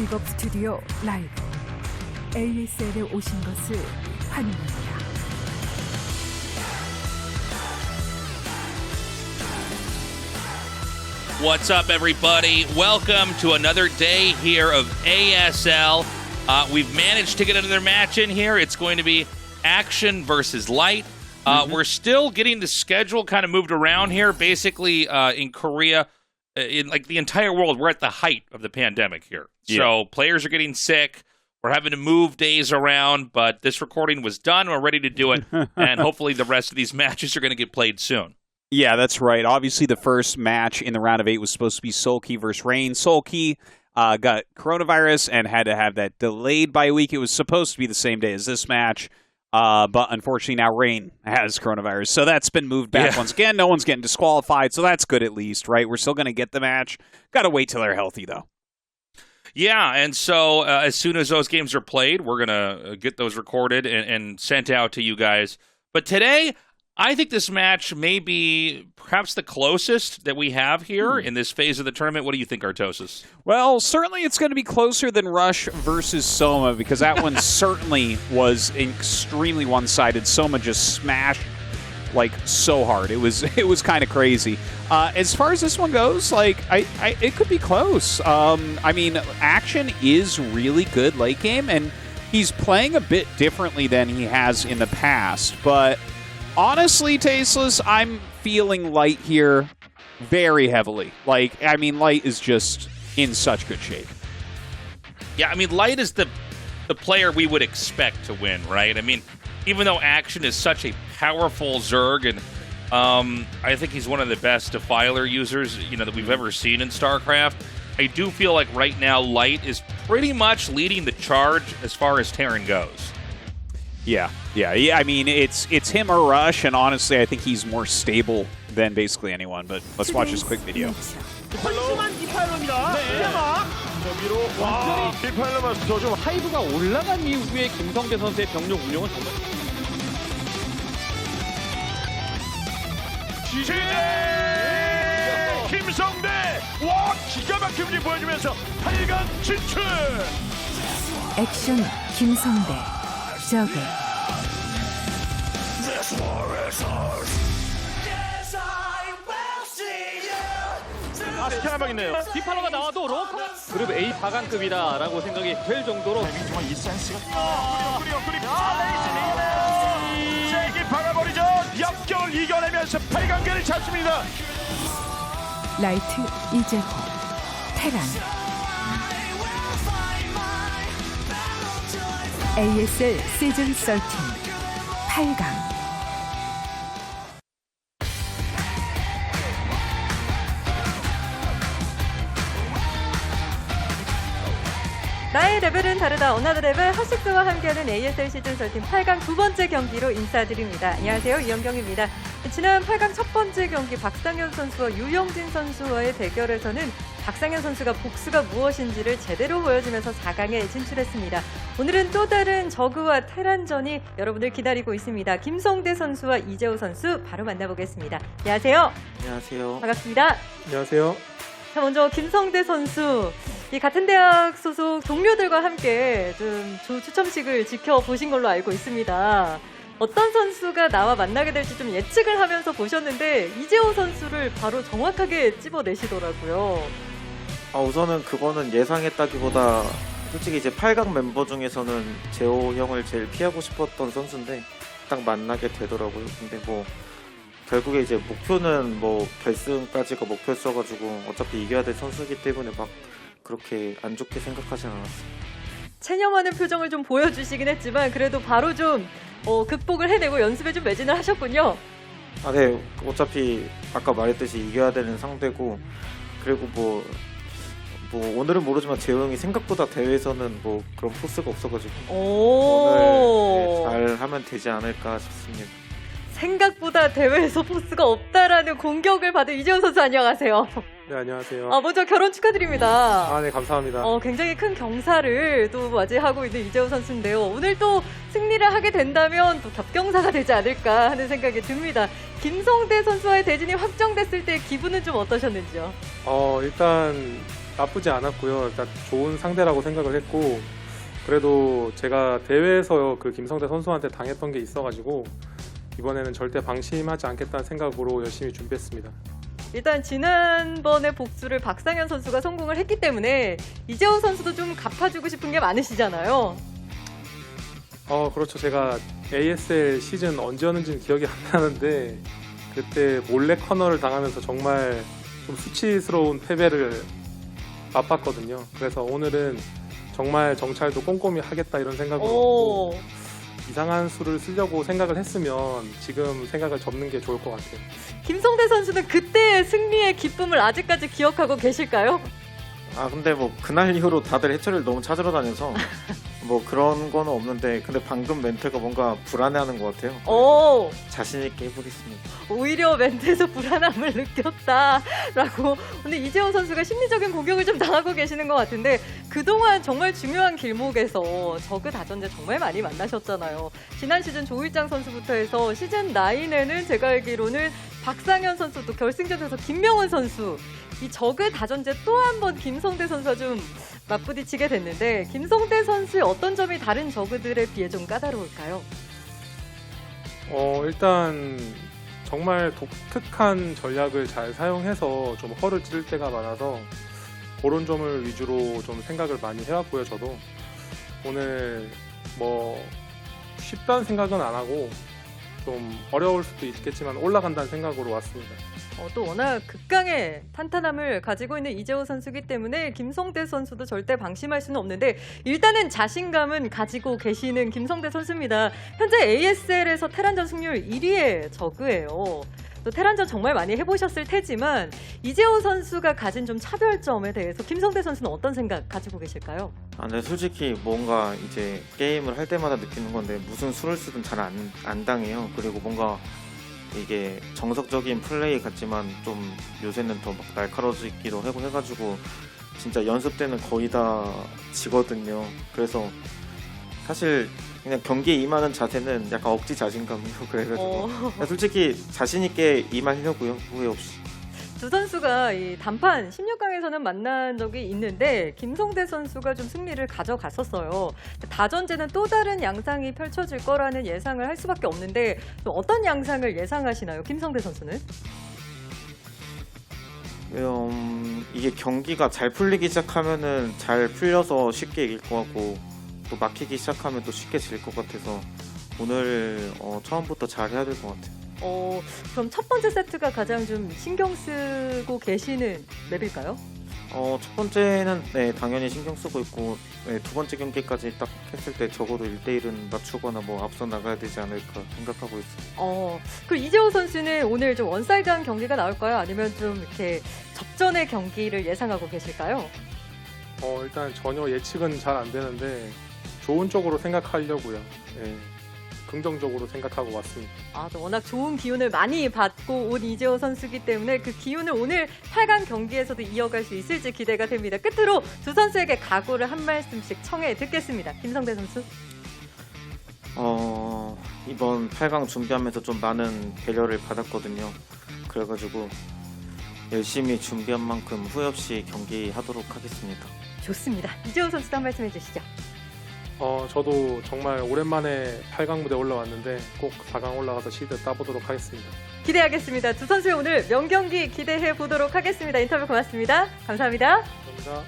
직업 스튜디오 라이브 ASL에 오신 것을 환영합니다. What's up, everybody? Welcome to another day here of ASL. We've managed to get another match in here. It's going to be Action versus Light. We're still getting the schedule kind of moved around here. Basically, in Korea, in like the entire world, we're at the height of the pandemic here. Yeah. So players are getting sick. We're having to move days around, but this recording was done. We're ready to do it, and hopefully the rest of these matches are going to get played soon. Yeah, that's right. Obviously, the first match in the round of 8 was supposed to be Seoulki versus Rain. Seoulki got coronavirus and had to have that delayed by a week. It was supposed to be the same day as this match, but unfortunately now Rain has coronavirus. So that's been moved back once again. No one's getting disqualified, so that's good at least, right? We're still going to get the match. Got to wait till they're healthy, though. Yeah, and so as soon as those games are played, we're going to get those recorded and sent out to you guys. But today, I think this match may be perhaps the closest that we have here in this phase of the tournament. What do you think, Tastosis? Well, certainly it's going to be closer than Rush versus Soma because that one certainly was extremely one-sided. Soma just smashed like so hard. It was kind of crazy. As far as this one goes, like it could be close. I mean, Action is really good late game, and he's playing a bit differently than he has in the past, but honestly, Tasteless, I'm feeling Light here very heavily. Like, I mean, Light is just in such good shape. Yeah, I mean, Light is the player we would expect to win, right? I mean, even though Action is such a powerful Zerg, and I think he's one of the best Defiler users, that we've ever seen in StarCraft, I do feel like right now Light is pretty much leading the charge as far as Terran goes. Yeah. I mean, it's him or Rush, and honestly, I think he's more stable than basically anyone. But let's watch this quick video. 디파일러 마스터 좀 하이브가 올라간 이후에 김성대 선수의 병력 운영은 정말 지제 김성대 와 기가 막힌 리 보여주면서 8강 진출. 액션 김성대 저그 스캔 한방 있네요. 디파일러가 나와도 로커 그룹 A 4강급이다라고 생각이 될 정도로 정말 이 센스가 그리고 세기 박아버리죠. 역경을 이겨내면서 8강계를 잡습니다. 라이트 이재호 테란 ASL Season13 8강 나의 레벨은 다르다. 어나더 레벨 하식스와 함께하는 ASL 시즌13 8강 두 번째 경기로 인사드립니다. 안녕하세요. 이현경입니다. 지난 8강 첫 번째 경기 박상현 선수와 유영진 선수와의 대결에서는 박상현 선수가 복수가 무엇인지를 제대로 보여주면서 4강에 진출했습니다. 오늘은 또 다른 저그와 테란전이 여러분을 기다리고 있습니다. 김성대 선수와 이재호 선수 바로 만나보겠습니다. 안녕하세요. 안녕하세요. 반갑습니다. 안녕하세요. 자, 먼저 김성대 선수. 이 같은 대학 소속 동료들과 함께 좀 추첨식을 지켜보신 걸로 알고 있습니다. 어떤 선수가 나와 만나게 될지 좀 예측을 하면서 보셨는데 이재호 선수를 바로 정확하게 찝어내시더라고요. 우선은 그거는 예상했다기보다 솔직히 이제 8강 멤버 중에서는 재호 형을 제일 피하고 싶었던 선수인데 딱 만나게 되더라고요. 근데 뭐 결국에 이제 목표는 뭐 결승까지가 목표였어가지고 어차피 이겨야 될 선수이기 때문에 막 그렇게 안 좋게 생각하진 않았어요. 체념하는 표정을 좀 보여주시긴 했지만 그래도 바로 좀 극복을 해내고 연습에 좀 매진을 하셨군요. 네. 어차피 아까 말했듯이 이겨야 되는 상대고 그리고 뭐 오늘은 모르지만 재호 형이 생각보다 대회에서는 뭐 그런 포스가 없어가지고 오늘 잘 하면 되지 않을까 싶습니다. 생각보다 대회에서 포스가 없다라는 공격을 받은 이재호 선수 안녕하세요. 네, 안녕하세요. 먼저 결혼 축하드립니다. 네, 감사합니다. 굉장히 큰 경사를 또 맞이하고 있는 이재호 선수인데요. 오늘 또 승리를 하게 된다면 또 겹경사가 되지 않을까 하는 생각이 듭니다. 김성대 선수와의 대진이 확정됐을 때 기분은 좀 어떠셨는지요? 일단 나쁘지 않았고요. 일단 좋은 상대라고 생각을 했고 그래도 제가 대회에서 그 김성대 선수한테 당했던 게 있어가지고 이번에는 절대 방심하지 않겠다는 생각으로 열심히 준비했습니다. 일단 지난번에 복수를 박상현 선수가 성공을 했기 때문에 이재호 선수도 좀 갚아주고 싶은 게 많으시잖아요. 그렇죠. 제가 ASL 시즌 언제였는지는 기억이 안 나는데 그때 몰래 커너를 당하면서 정말 좀 수치스러운 패배를 맛봤거든요. 그래서 오늘은 정말 정찰도 꼼꼼히 하겠다 이런 생각으로 왔고 이상한 수를 쓰려고 생각을 했으면 지금 생각을 접는 게 좋을 것 같아요. 김성대 선수는 그때의 승리의 기쁨을 아직까지 기억하고 계실까요? 근데 뭐 그날 이후로 다들 해처리를 너무 찾으러 다녀서 뭐 그런 거는 없는데 근데 방금 멘트가 뭔가 불안해하는 것 같아요. 오, 자신 있게 해보겠습니다. 오히려 멘트에서 불안함을 느꼈다라고 오늘 이재호 선수가 심리적인 공격을 좀 당하고 계시는 것 같은데 그동안 정말 중요한 길목에서 저그 다전제 정말 많이 만나셨잖아요. 지난 시즌 조일장 선수부터 해서 시즌 9에는 제가 알기로는 박상현 선수 또 결승전에서 김명훈 선수 이 저그 다전제 또 한 번 김성대 선수가 좀 맞부딪히게 됐는데 김성대 선수의 어떤 점이 다른 저그들에 비해 좀 까다로울까요? 일단 정말 독특한 전략을 잘 사용해서 좀 허를 찌를 때가 많아서 그런 점을 위주로 좀 생각을 많이 해왔고요. 저도 오늘 뭐 쉽다는 생각은 안 하고 좀 어려울 수도 있겠지만 올라간다는 생각으로 왔습니다. 또 워낙 극강의 탄탄함을 가지고 있는 이재호 선수이기 때문에 김성대 선수도 절대 방심할 수는 없는데 일단은 자신감은 가지고 계시는 김성대 선수입니다. 현재 ASL에서 테란전 승률 1위의 저그예요. 또 테란전 정말 많이 해보셨을 테지만 이재호 선수가 가진 좀 차별점에 대해서 김성대 선수는 어떤 생각 가지고 계실까요? 근데 솔직히 뭔가 이제 게임을 할 때마다 느끼는 건데 무슨 수를 쓰든 잘 안 당해요. 그리고 뭔가 이게 정석적인 플레이 같지만 좀 요새는 더 막 날카로워지기도 하고 해가지고 진짜 연습 때는 거의 다 지거든요. 그래서 사실 그냥 경기에 임하는 자세는 약간 억지 자신감이고 그래가지고 솔직히 자신 있게 임하려고요. 후회 없이. 두 선수가 이 단판 16강에서는 만난 적이 있는데 김성대 선수가 좀 승리를 가져갔었어요. 다전제는 또 다른 양상이 펼쳐질 거라는 예상을 할 수밖에 없는데 또 어떤 양상을 예상하시나요? 김성대 선수는? 이게 경기가 잘 풀리기 시작하면은 잘 풀려서 쉽게 이길 것 같고 또 막히기 시작하면 또 쉽게 질 것 같아서 오늘 처음부터 잘 해야 될 것 같아요. 그럼 첫 번째 세트가 가장 좀 신경 쓰고 계시는 맵일까요? 첫 번째는 네, 당연히 신경 쓰고 있고 네, 두 번째 경기까지 딱 했을 때 적어도 1대1은 맞추거나 뭐 앞서 나가야 되지 않을까 생각하고 있어요. 그럼 이재호 선수는 오늘 좀 원사이드한 경기가 나올까요? 아니면 좀 이렇게 접전의 경기를 예상하고 계실까요? 일단 전혀 예측은 잘 안 되는데 좋은 쪽으로 생각하려고요. 네, 긍정적으로 생각하고 왔습니다. 또 워낙 좋은 기운을 많이 받고 온 이재호 선수이기 때문에 그 기운을 오늘 8강 경기에서도 이어갈 수 있을지 기대가 됩니다. 끝으로 두 선수에게 각오를 한 말씀씩 청해 듣겠습니다. 김성대 선수. 이번 8강 준비하면서 좀 많은 배려를 받았거든요. 그래가지고 열심히 준비한 만큼 후회 없이 경기하도록 하겠습니다. 좋습니다. 이재호 선수도 한 말씀 해주시죠. 저도 정말 오랜만에 8강 무대 올라왔는데 꼭 4강 올라가서 시드 따보도록 하겠습니다. 기대하겠습니다. 두 선수의 오늘 명경기 기대해 보도록 하겠습니다. 인터뷰 고맙습니다. 감사합니다. 감사합니다.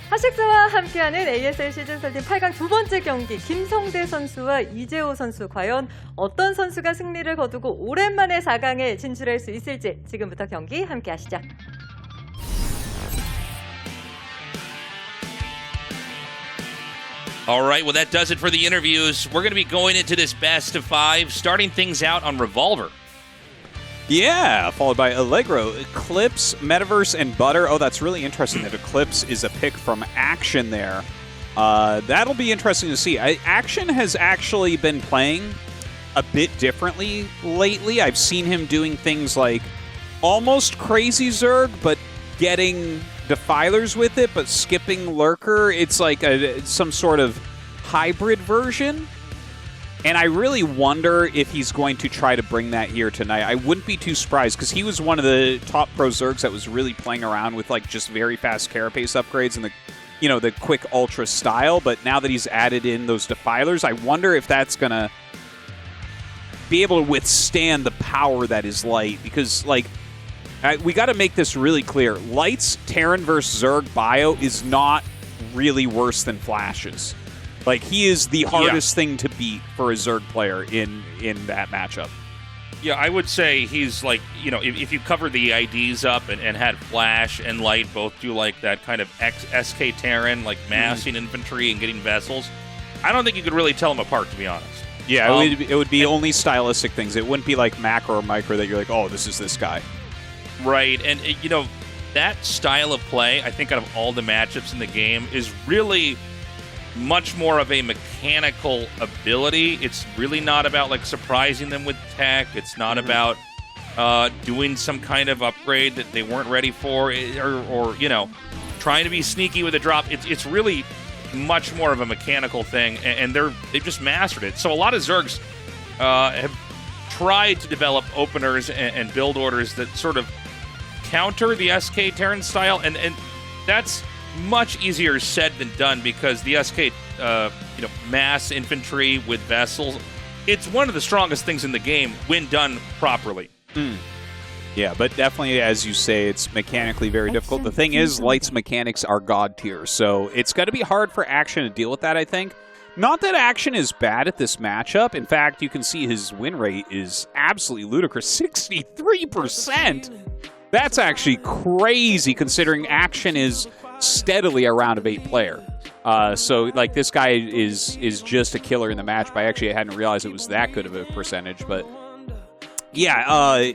하식스와 함께하는 ASL 시즌13 8강 두 번째 경기 김성대 선수와 이재호 선수 과연 어떤 선수가 승리를 거두고 오랜만에 4강에 진출할 수 있을지 지금부터 경기 함께하시죠. All right, well, that does it for the interviews. We're going to be going into this best of 5, starting things out on Revolver. Yeah, followed by Allegro, Eclipse, Metaverse, and Butter. Oh, that's really interesting that Eclipse is a pick from Action there. That'll be interesting to see. Action has actually been playing a bit differently lately. I've seen him doing things like almost crazy Zerg, but getting Defilers with it, but skipping Lurker. It's like some sort of hybrid version. And I really wonder if he's going to try to bring that here tonight. I wouldn't be too surprised, because he was one of the top pro Zergs that was really playing around with like just very fast carapace upgrades and the quick ultra style. But now that he's added in those defilers, I wonder if that's gonna be able to withstand the power that is Light. Because like we got to make this really clear: Light's Terran versus Zerg bio is not really worse than Flash's. Like, he is the hardest thing to beat for a Zerg player in that matchup. Yeah, I would say he's like, if you cover the IDs up and had Flash and Light both do like that kind of SK Terran, like massing infantry and getting vessels, I don't think you could really tell them apart, to be honest. Yeah, it would be only stylistic things. It wouldn't be like macro or micro that you're like, oh, this is this guy. Right, and that style of play, I think out of all the matchups in the game, is really much more of a mechanical ability. It's really not about like surprising them with tech. It's not about doing some kind of upgrade that they weren't ready for, or trying to be sneaky with a drop. It's really much more of a mechanical thing, and they've just mastered it. So a lot of Zergs have tried to develop openers and build orders that sort of counter the SK Terran style, and that's much easier said than done, because the SK, mass infantry with vessels, it's one of the strongest things in the game when done properly. Yeah, but definitely, as you say, it's mechanically very difficult. The thing is, Light's mechanics are god tier, so it's going to be hard for Action to deal with that, I think. Not that Action is bad at this matchup. In fact, you can see his win rate is absolutely ludicrous, 63%. That's actually crazy, considering Action is steadily a round of 8 player. So like, this guy is just a killer in the match, but I hadn't realized it was that good of a percentage. But yeah,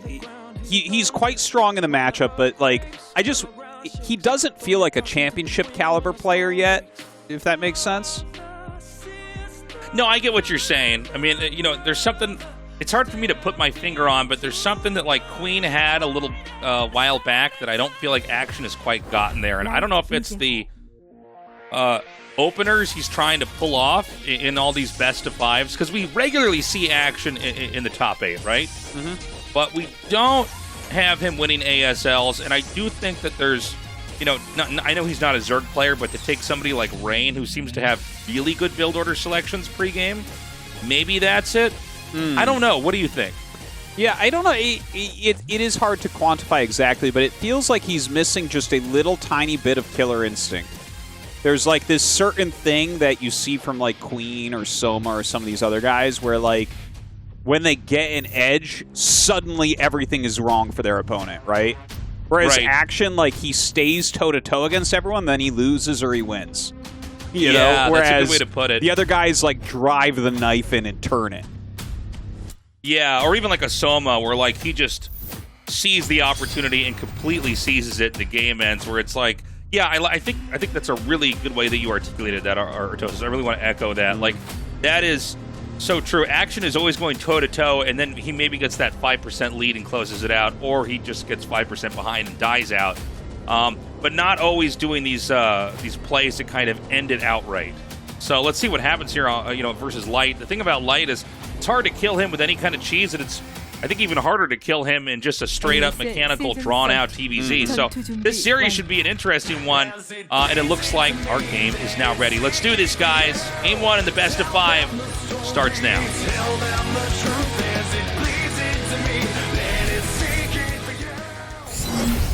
he's quite strong in the matchup, but like, he doesn't feel like a championship caliber player yet, if that makes sense. No, I get what you're saying. I mean, there's something. It's hard for me to put my finger on, but there's something that like Queen had a little while back that I don't feel like Action has quite gotten there. And I don't know if it's the openers he's trying to pull off in all these best of fives, because we regularly see Action in the top 8, right? Mm-hmm. But we don't have him winning ASLs, and I do think that there's, I know he's not a Zerg player, but to take somebody like Rain, who seems to have really good build order selections pregame, maybe that's it. I don't know. What do you think? Yeah, I don't know. It is hard to quantify exactly, but it feels like he's missing just a little tiny bit of killer instinct. There's like this certain thing that you see from like Queen or Soma or some of these other guys where like when they get an edge, suddenly everything is wrong for their opponent, right? Whereas Action, like, he stays toe-to-toe against everyone, then he loses or he wins. You know? Whereas that's a good way to put it. The other guys like drive the knife in and turn it. Yeah, or even like a Soma, where like he just sees the opportunity and completely seizes it. The game ends, where it's like, yeah, I think that's a really good way that you articulated that, Artosis. I really want to echo that. Like, that is so true. Action is always going toe to toe, and then he maybe gets that 5% lead and closes it out, or he just gets 5% behind and dies out. But not always doing these plays to kind of end it outright. So let's see what happens here, versus Light. The thing about Light is it's hard to kill him with any kind of cheese, and it's, I think, even harder to kill him in just a straight-up mechanical, drawn-out TVZ. So this series should be an interesting one, and it looks like our game is now ready. Let's do this, guys. Game 1 in the best of 5 starts now.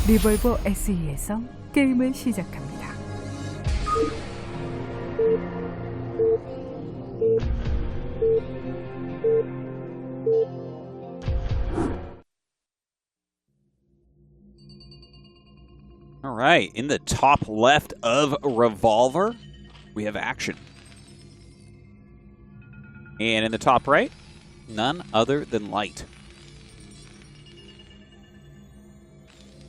리볼버 SE에서 게임을 시작합니다. All right, in the top left of Revolver, we have Action. And in the top right, none other than Light.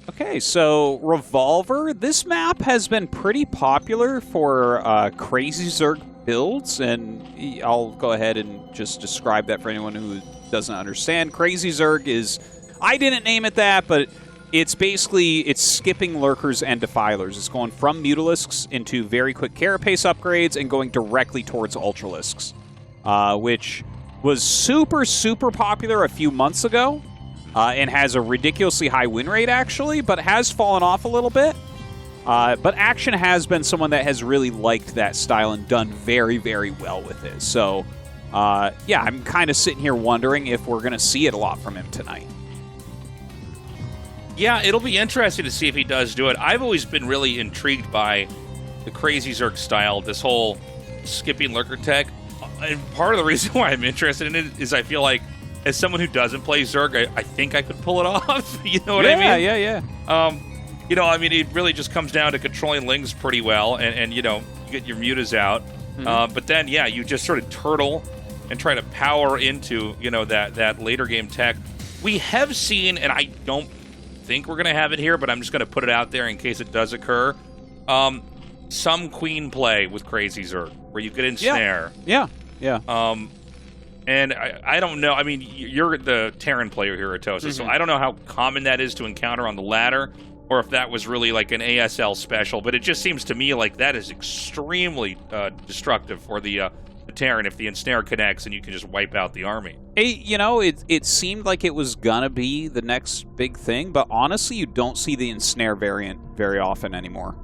Okay, so Revolver, this map has been pretty popular for crazy Zerg builds, and I'll go ahead and just describe that for anyone who doesn't understand. Crazy Zerg is, I didn't name it that, but it's basically, it's skipping Lurkers and Defilers. It's going from Mutalisks into very quick Carapace upgrades and going directly towards Ultralisks, which was super, super popular a few months ago and has a ridiculously high win rate, actually, but has fallen off a little bit. But Action has been someone that has really liked that style and done very, very well with it. So, yeah, I'm kind of sitting here wondering if we're going to see it a lot from him tonight. Yeah, it'll be interesting to see if he does do it. I've always been really intrigued by the Crazy Zerg style, this whole skipping lurker tech. And part of the reason why I'm interested in it is I feel like, as someone who doesn't play Zerg, I think I could pull it off. You know what I mean? Yeah. You know, I mean, it really just comes down to controlling Lings pretty well, and you know, you get your mutas out. But then, yeah, you just sort of turtle and try to power into, you know, that later game tech. We have seen, and I don't think we're going to have it here, but I'm just going to put it out there in case it does occur, some queen play with Crazy Zerg, where you could ensnare. Yeah. And I don't know. I mean, you're the Terran player here at Tastosis, so I don't know how common that is to encounter on the ladder, or if that was really like an ASL special. But it just seems to me like that is extremely destructive for the Terran if the ensnare connects and you can just wipe out the army. Hey, you know, it seemed like it was gonna be the next big thing, but honestly, you don't see the ensnare variant very often anymore.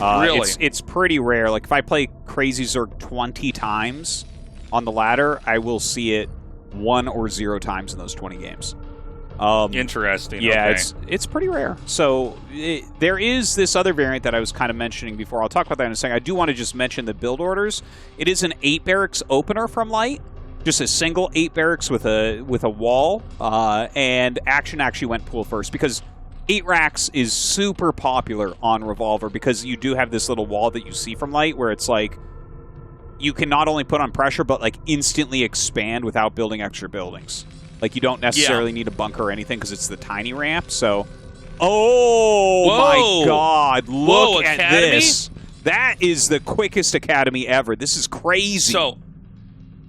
Really? It's pretty rare. Like, if I play Crazy Zerg 20 times on the ladder, I will see it 1 or 0 times in those 20 games. Interesting. Yeah, okay. it's pretty rare. So there is this other variant that I was kind of mentioning before. I'll talk about that in a second. I do want to just mention the build orders. It is an 8 barracks opener from Light, just a single 8 barracks with a wall, and Action actually went pool first because 8 racks is super popular on Revolver because you do have this little wall that you see from Light where it's like you can not only put on pressure but like instantly expand without building extra buildings. Like, you don't necessarily need a bunker or anything because it's the tiny ramp, so... Oh, my God. Look at this. That is the quickest academy ever. This is crazy. So,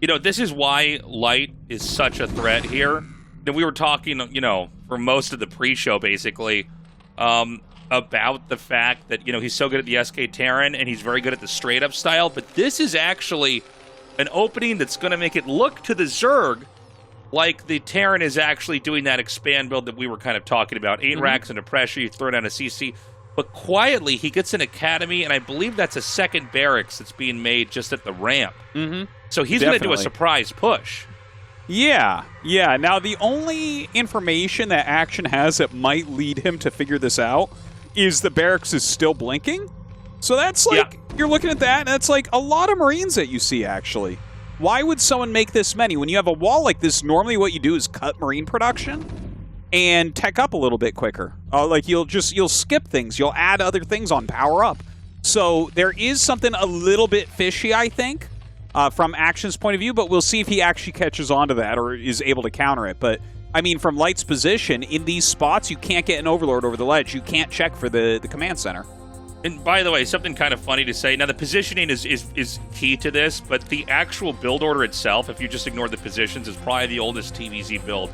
you know, this is why Light is such a threat here. And we were talking, you know, for most of the pre-show, basically, about the fact that, you know, he's so good at the SK Terran and he's very good at the straight-up style, but this is actually an opening that's going to make it look to the Zerg like the Terran is actually doing that expand build that we were kind of talking about. 8 racks under pressure, you throw down a CC. But quietly, he gets an academy, and I believe that's a second barracks that's being made just at the ramp. So he's going to do a surprise push. Yeah. Now, the only information that Action has that might lead him to figure this out is the barracks is still blinking. So that's like, you're looking at that, and that's like a lot of Marines that you see, actually. Why would someone make this many? When you have a wall like this, normally what you do is cut Marine production and tech up a little bit quicker. Like, you'll skip things. You'll add other things on power up. So there is something a little bit fishy, I think, from Action's point of view, but we'll see if he actually catches on to that or is able to counter it. But, I mean, from Light's position, in these spots, you can't get an Overlord over the ledge. You can't check for the command center. And by the way, something kind of funny to say. Now, the positioning is key to this, but the actual build order itself, if you just ignore the positions, is probably the oldest TVZ build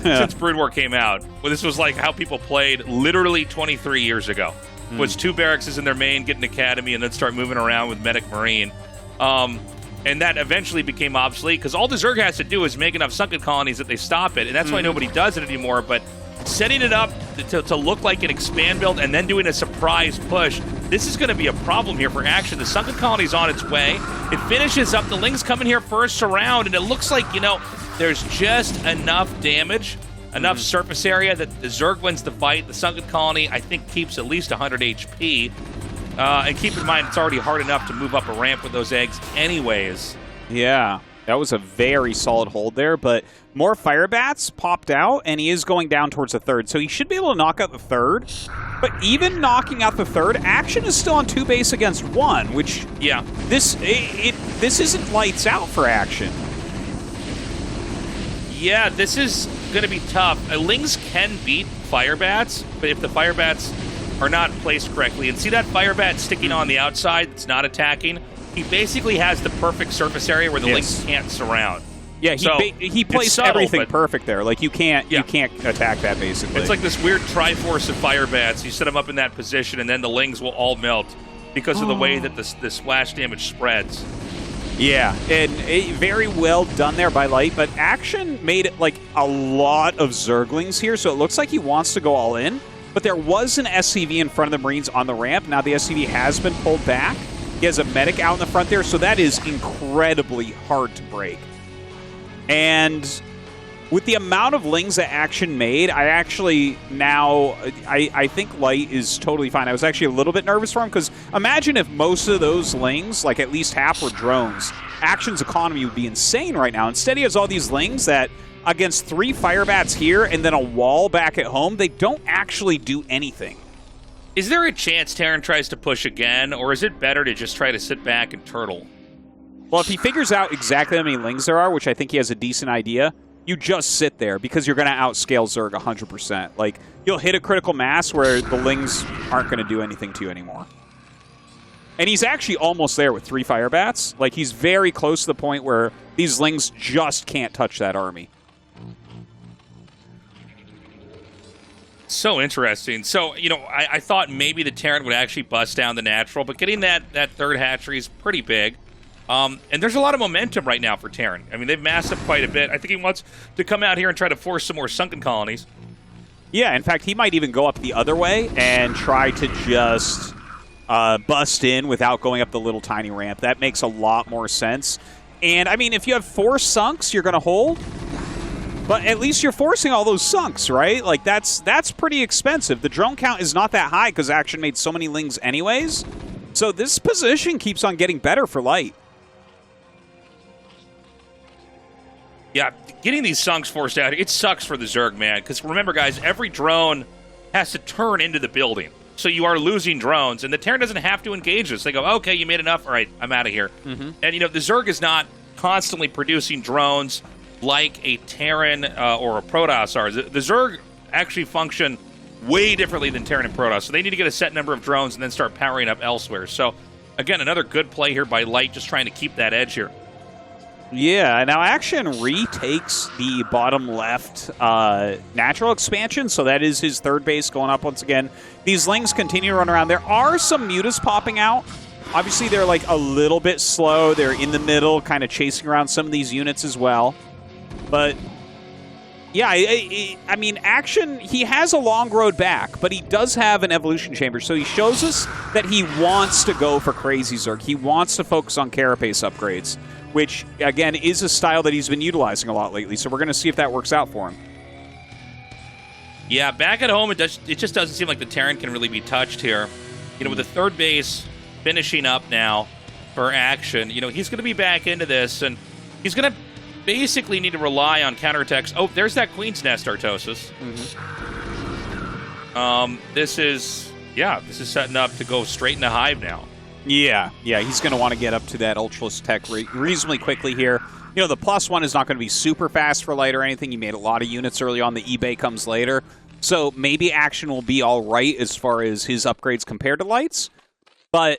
since Brood War came out. Well, this was like how people played literally 23 years ago. Was 2 barracks in their main, get an academy, and then start moving around with Medic Marine. And that eventually became obsolete because all the Zerg has to do is make enough sunken colonies that they stop it, and that's why nobody does it anymore. But setting it up to look like an expand build and then doing a surprise push, this is going to be a problem here for Action. The sunken colony's on its way. It finishes up. The Lings come in here first surround, and it looks like, you know, there's just enough damage, enough surface area that the Zerg wins the fight. The sunken colony, I think, keeps at least 100 HP. And keep in mind, it's already hard enough to move up a ramp with those eggs anyways. Yeah, that was a very solid hold there, but more fire bats popped out, and he is going down towards the third, so he should be able to knock out the third. But even knocking out the third, Action is still on 2 base against 1, which this isn't lights out for Action. Yeah, this is going to be tough. Lings can beat fire bats, but if the fire bats are not placed correctly, and see that fire bat sticking on the outside, it's not attacking. He basically has the perfect surface area where the Lings can't surround. Yeah, he placed everything perfect there. Like, you can't attack that, basically. It's like this weird triforce of fire bats. You set them up in that position, and then the Lings will all melt because of the way that the splash damage spreads. Yeah, and very well done there by Light, but Action made like a lot of Zerglings here, so it looks like he wants to go all in. But there was an SCV in front of the Marines on the ramp. Now the SCV has been pulled back. He has a medic out in the front there, so that is incredibly hard to break. And with the amount of Lings that Action made, I actually now, I think Light is totally fine. I was actually a little bit nervous for him, because imagine if most of those Lings, like at least half were drones, Action's economy would be insane right now. Instead, he has all these Lings that, against 3 fire bats here and then a wall back at home, they don't actually do anything. Is there a chance Terran tries to push again, or is it better to just try to sit back and turtle? Well, if he figures out exactly how many Lings there are, which I think he has a decent idea, you just sit there because you're going to outscale Zerg 100%. Like, you'll hit a critical mass where the Lings aren't going to do anything to you anymore. And he's actually almost there with 3 fire bats. Like, he's very close to the point where these Lings just can't touch that army. So interesting. So, you know, I thought maybe the Terran would actually bust down the natural, but getting that third hatchery is pretty big. And there's a lot of momentum right now for Terran. I mean, they've massed up quite a bit. I think he wants to come out here and try to force some more sunken colonies. Yeah, in fact, he might even go up the other way and try to just bust in without going up the little tiny ramp. That makes a lot more sense. And, I mean, if you have 4 sunks, you're going to hold. But at least you're forcing all those sunks, right? Like, that's pretty expensive. The drone count is not that high because Action made so many Lings anyways. So this position keeps on getting better for Light. Yeah, getting these sunks forced out, it sucks for the Zerg, man. Because remember, guys, every drone has to turn into the building. So you are losing drones, and the Terran doesn't have to engage this. They go, okay, you made enough. All right, I'm out of here. And, you know, the Zerg is not constantly producing drones like a Terran or a Protoss are. The Zerg actually function way differently than Terran and Protoss, so they need to get a set number of drones and then start powering up elsewhere. So, again, another good play here by Light, just trying to keep that edge here. Yeah, now Action retakes the bottom left natural expansion, so that is his third base going up once again. These Lings continue to run around. There are some mutas popping out. Obviously, they're like a little bit slow. They're in the middle, kind of chasing around some of these units as well. But, yeah, I mean, Action, he has a long road back, but he does have an evolution chamber, so he shows us that he wants to go for crazy Zerg. He wants to focus on carapace upgrades, which, again, is a style that he's been utilizing a lot lately, so we're going to see if that works out for him. Yeah, back at home, it just doesn't seem like the Terran can really be touched here. You know, with the third base finishing up now for Action, you know, he's going to be back into this, and he's going to basically need to rely on counterattacks. Oh, there's that Queen's Nest, Tastosis. This is setting up to go straight into Hive now. Yeah, he's going to want to get up to that Ultralisk tech reasonably quickly here. You know, the +1 is not going to be super fast for Light or anything. He made a lot of units early on. The eBay comes later. So maybe Action will be all right as far as his upgrades compared to Light's. But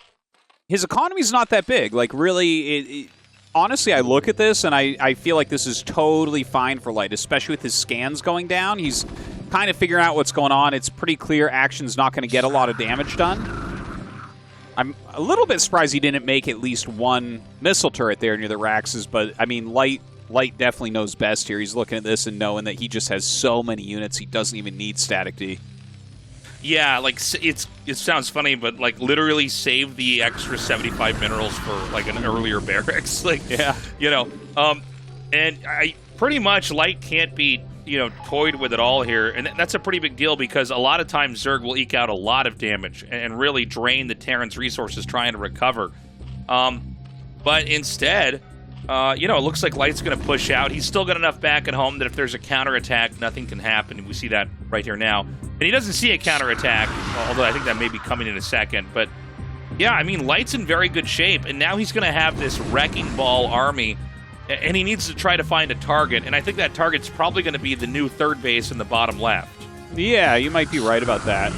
his economy's not that big. Like, really, honestly, I look at this and I feel like this is totally fine for Light, especially with his scans going down. He's kind of figuring out what's going on. It's pretty clear Action's not going to get a lot of damage done. I'm a little bit surprised he didn't make at least one missile turret there near the Raxes, but, I mean, Light definitely knows best here. He's looking at this and knowing that he just has so many units, he doesn't even need Static D. Yeah, like, it sounds funny, but, like, literally save the extra 75 minerals for, like, an earlier barracks. Like, yeah. You know, and I pretty much Light can't be, you know, toyed with it all here, and that's a pretty big deal because a lot of times Zerg will eke out a lot of damage and really drain the Terran's resources trying to recover. But instead, you know, it looks like Light's going to push out. He's still got enough back at home that if there's a counterattack, nothing can happen. We see that right here now. And he doesn't see a counterattack, although I think that may be coming in a second. But, yeah, I mean, Light's in very good shape, and now he's going to have this wrecking ball army, and he needs to try to find a target, and I think that target's probably going to be the new third base in the bottom left. Yeah, you might be right about that.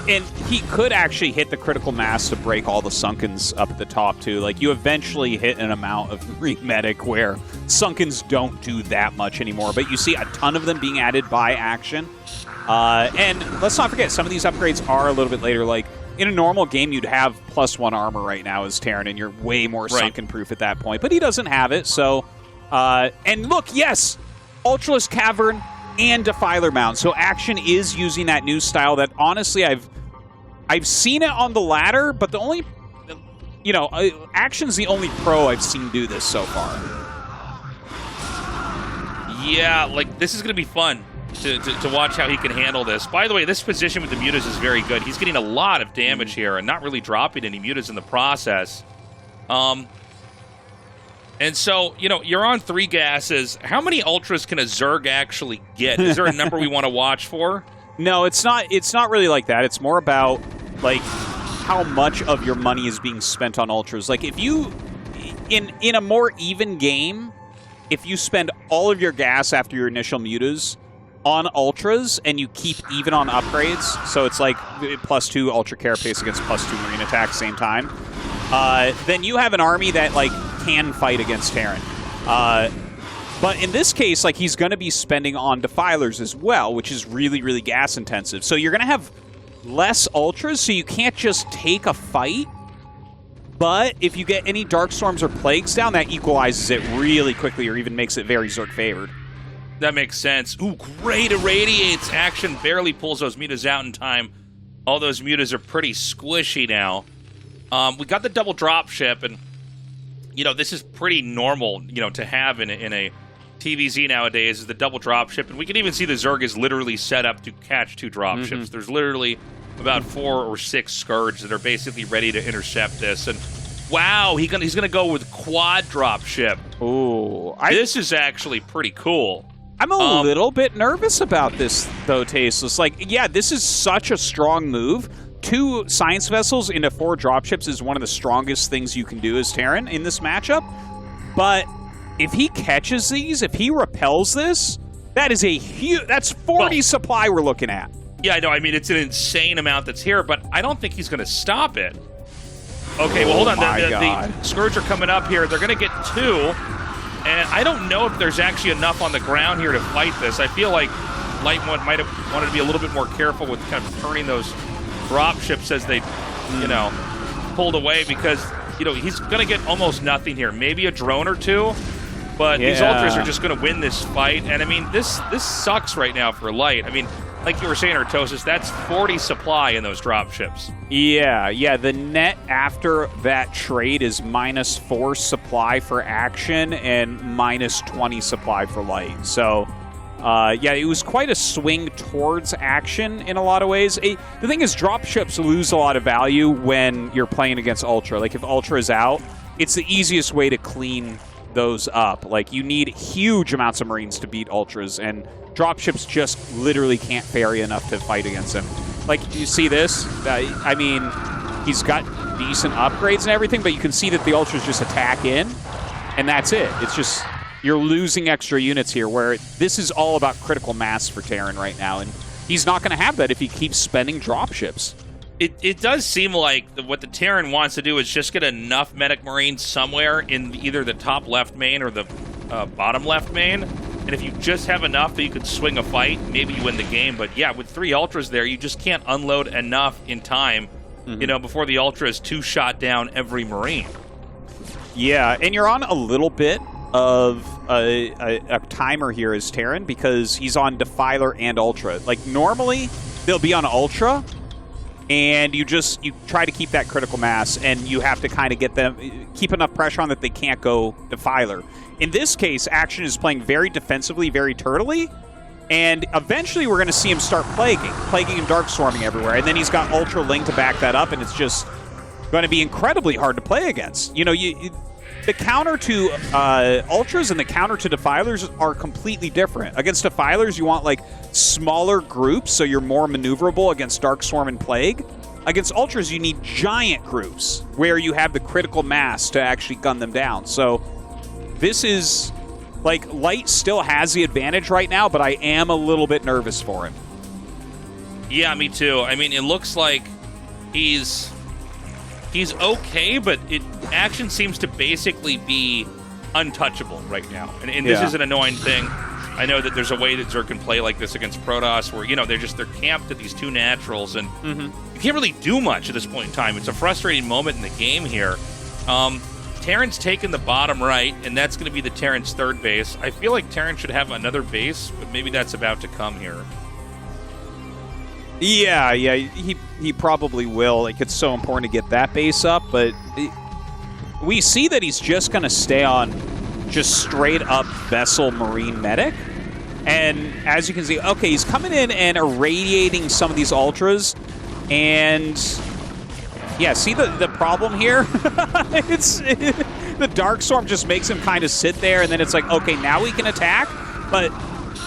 And he could actually hit the critical mass to break all the Sunkens up at the top, too. Like, you eventually hit an amount of Remedic where Sunkens don't do that much anymore, but you see a ton of them being added by Action. And let's not forget, some of these upgrades are a little bit later. Like, in a normal game, you'd have +1 armor right now as Terran, and you're way more sunken proof at that point. But he doesn't have it, so... and look, yes! Ultralisk Cavern and Defiler Mount. So Action is using that new style that, honestly, I've seen it on the ladder, but the only... You know, Action's the only pro I've seen do this so far. Yeah, like, this is going to be fun to watch how he can handle this. By the way, this position with the mutas is very good. He's getting a lot of damage here and not really dropping any mutas in the process. And so, you know, you're on 3 gases. How many ultras can a Zerg actually get? Is there a number we want to watch for? No, it's not really like that. It's more about, like, how much of your money is being spent on ultras. Like, if you, in a more even game, if you spend all of your gas after your initial mutas on ultras and you keep even on upgrades, so it's like +2 ultra carapace against +2 marine attack same time, then you have an army that, like, can fight against Terran. But in this case, like, he's going to be spending on Defilers as well, which is really, really gas intensive. So you're going to have less ultras, so you can't just take a fight. But if you get any Dark Storms or Plagues down, that equalizes it really quickly or even makes it very Zerg favored. That makes sense. Ooh, great irradiates. Action barely pulls those mutas out in time. All those mutas are pretty squishy now. We got the double drop ship, and, you know, this is pretty normal, you know, to have in a TVZ nowadays, is the double drop ship. And we can even see the Zerg is literally set up to catch 2 drop ships. There's literally about 4 or 6 Scourge that are basically ready to intercept this. And wow, he's gonna go with quad drop ship. Ooh, this is actually pretty cool. I'm a little bit nervous about this, though, Tasteless. Like, yeah, this is such a strong move. 2 Science Vessels into 4 dropships is one of the strongest things you can do as Terran in this matchup. But if he catches these, if he repels this, that is a huge... That's 40 supply we're looking at. Yeah, I know. I mean, it's an insane amount that's here, but I don't think he's going to stop it. Okay, well, hold on. The Scourge are coming up here. They're going to get 2. And I don't know if there's actually enough on the ground here to fight this. I feel like Lightwood might have wanted to be a little bit more careful with kind of turning those drop ships as they, you know, pulled away, because, you know, he's going to get almost nothing here. Maybe a drone or 2, but these ultras are just going to win this fight. And, I mean, this sucks right now for Light. I mean, like you were saying, Tastosis, that's 40 supply in those drop ships. Yeah, the net after that trade is -4 supply for Action and -20 supply for Light. So, yeah, it was quite a swing towards Action in a lot of ways. The thing is, drop ships lose a lot of value when you're playing against Ultra. Like, if Ultra is out, it's the easiest way to clean those up. Like, you need huge amounts of Marines to beat Ultras, and dropships just literally can't ferry enough to fight against him. Like, you see this? I mean, he's got decent upgrades and everything, but you can see that the Ultras just attack in, and that's it. It's just, you're losing extra units here, where this is all about critical mass for Terran right now, and he's not going to have that if he keeps spending dropships. It does seem like what the Terran wants to do is just get enough Medic Marines somewhere in either the top left main or the bottom left main. And if you just have enough that you could swing a fight, maybe you win the game. But yeah, with 3 Ultras there, you just can't unload enough in time, you know, before the Ultra is 2-shot down every Marine. Yeah, and you're on a little bit of a timer here as Terran, because he's on Defiler and Ultra. Like, normally, they'll be on Ultra, and you try to keep that critical mass, and you have to kind of keep enough pressure on that they can't go Defiler. In this case, Action is playing very defensively, very turtly, and eventually we're going to see him start plaguing and Darkstorming everywhere, and then he's got Ultra Ling to back that up, and it's just going to be incredibly hard to play against. You know, the counter to Ultras and the counter to Defilers are completely different. Against Defilers, you want, like, smaller groups, so you're more maneuverable against Darkstorm and Plague. Against Ultras, you need giant groups, where you have the critical mass to actually gun them down. So this is, like, Light still has the advantage right now, but I am a little bit nervous for him. Yeah, me too. I mean, it looks like he's okay, but Action seems to basically be untouchable right now. And this is an annoying thing. I know that there's a way that Zerg can play like this against Protoss where, they're camped at these 2 naturals, and you can't really do much at this point in time. It's a frustrating moment in the game here. Terran's taken the bottom right, and that's going to be the Terran's 3rd base. I feel like Terran should have another base, but maybe that's about to come here. Yeah, he probably will. Like, it's so important to get that base up, but we see that he's just going to stay on just straight up Vessel Marine Medic. And as you can see, okay, he's coming in and irradiating some of these Ultras, and yeah, see the problem here? The Dark Storm just makes him kind of sit there, and then it's like, okay, now we can attack, but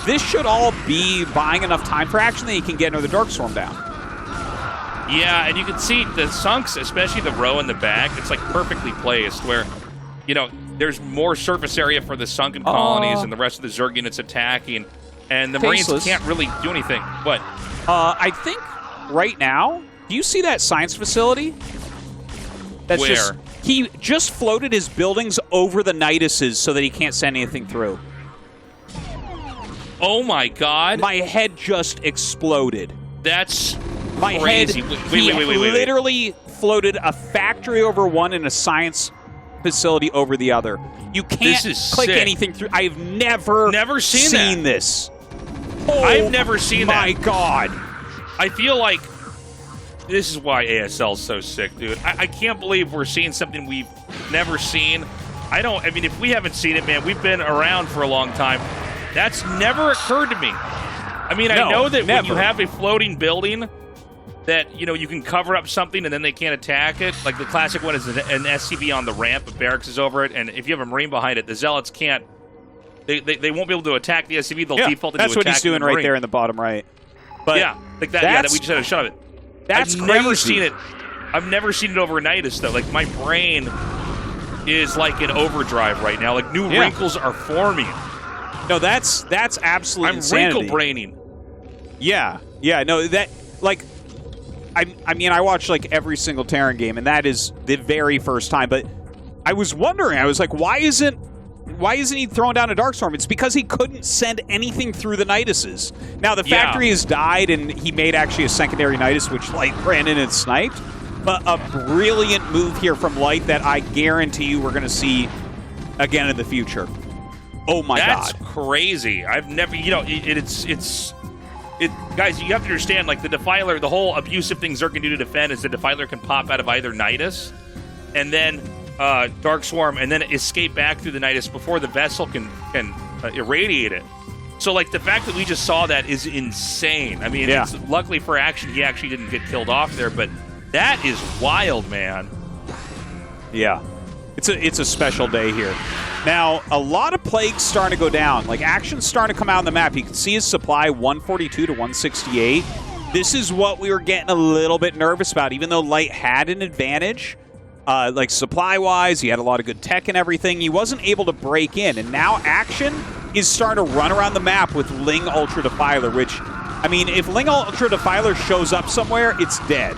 this should all be buying enough time for action that he can get another Dark Storm down. Yeah, and you can see the Sunks, especially the row in the back, it's like perfectly placed where, there's more surface area for the sunken colonies and the rest of the Zerg units attacking, and the Marines can't really do anything. What? I think right now, do you see that science facility? That's Where? He just floated his buildings over the Niduses so that he can't send anything through. Oh my God. My head just exploded. That's my crazy. Head, wait. Literally floated a factory over one and a science facility over the other. You can't click sick. anything through. I've never seen this. Oh, I've never seen that. My God. I feel like this is why ASL is so sick, dude. I can't believe we're seeing something we've never seen. I mean, if we haven't seen it, man, we've been around for a long time. That's never occurred to me. I mean, I know that when you have a floating building that, you can cover up something and then they can't attack it. Like the classic one is an SCV on the ramp, but barracks is over it, and if you have a Marine behind it, the Zealots can't. They won't be able to attack the SCV. They'll default into attacking the Marine. That's what he's doing right there in the bottom right. But yeah, like that. Yeah, that we just had a shot of it. That's I've crazy. never seen it. I've never seen it overnightish though. Like my brain is like in overdrive right now. Like new wrinkles are forming. No, that's absolute I'm insanity. wrinkle braining. Yeah. No, that like. I mean, I watch like every single Terran game, and that is the very first time. But I was wondering, I was like, why isn't he throwing down a Darkstorm? It's because he couldn't send anything through the Niduses. Now the factory has died, and he made actually a secondary Nidus, which Light ran in and sniped. But a brilliant move here from Light that I guarantee you we're going to see again in the future. Oh my God, that's crazy! I've never, guys, you have to understand, like, the Defiler, the whole abusive thing Zerg can do to defend is the Defiler can pop out of either Nidus and then Dark Swarm and then escape back through the Nidus before the Vessel can irradiate it. So, like, the fact that we just saw that is insane. I mean, it's, luckily for Action, he actually didn't get killed off there, but that is wild, man. Yeah. It's a special day here. Now, a lot of plagues starting to go down. Like, Action's starting to come out on the map. You can see his supply, 142 to 168. This is what we were getting a little bit nervous about. Even though Light had an advantage, like supply-wise, he had a lot of good tech and everything, he wasn't able to break in. And now Action is starting to run around the map with Ling Ultra Defiler, which, I mean, if Ling Ultra Defiler shows up somewhere, it's dead.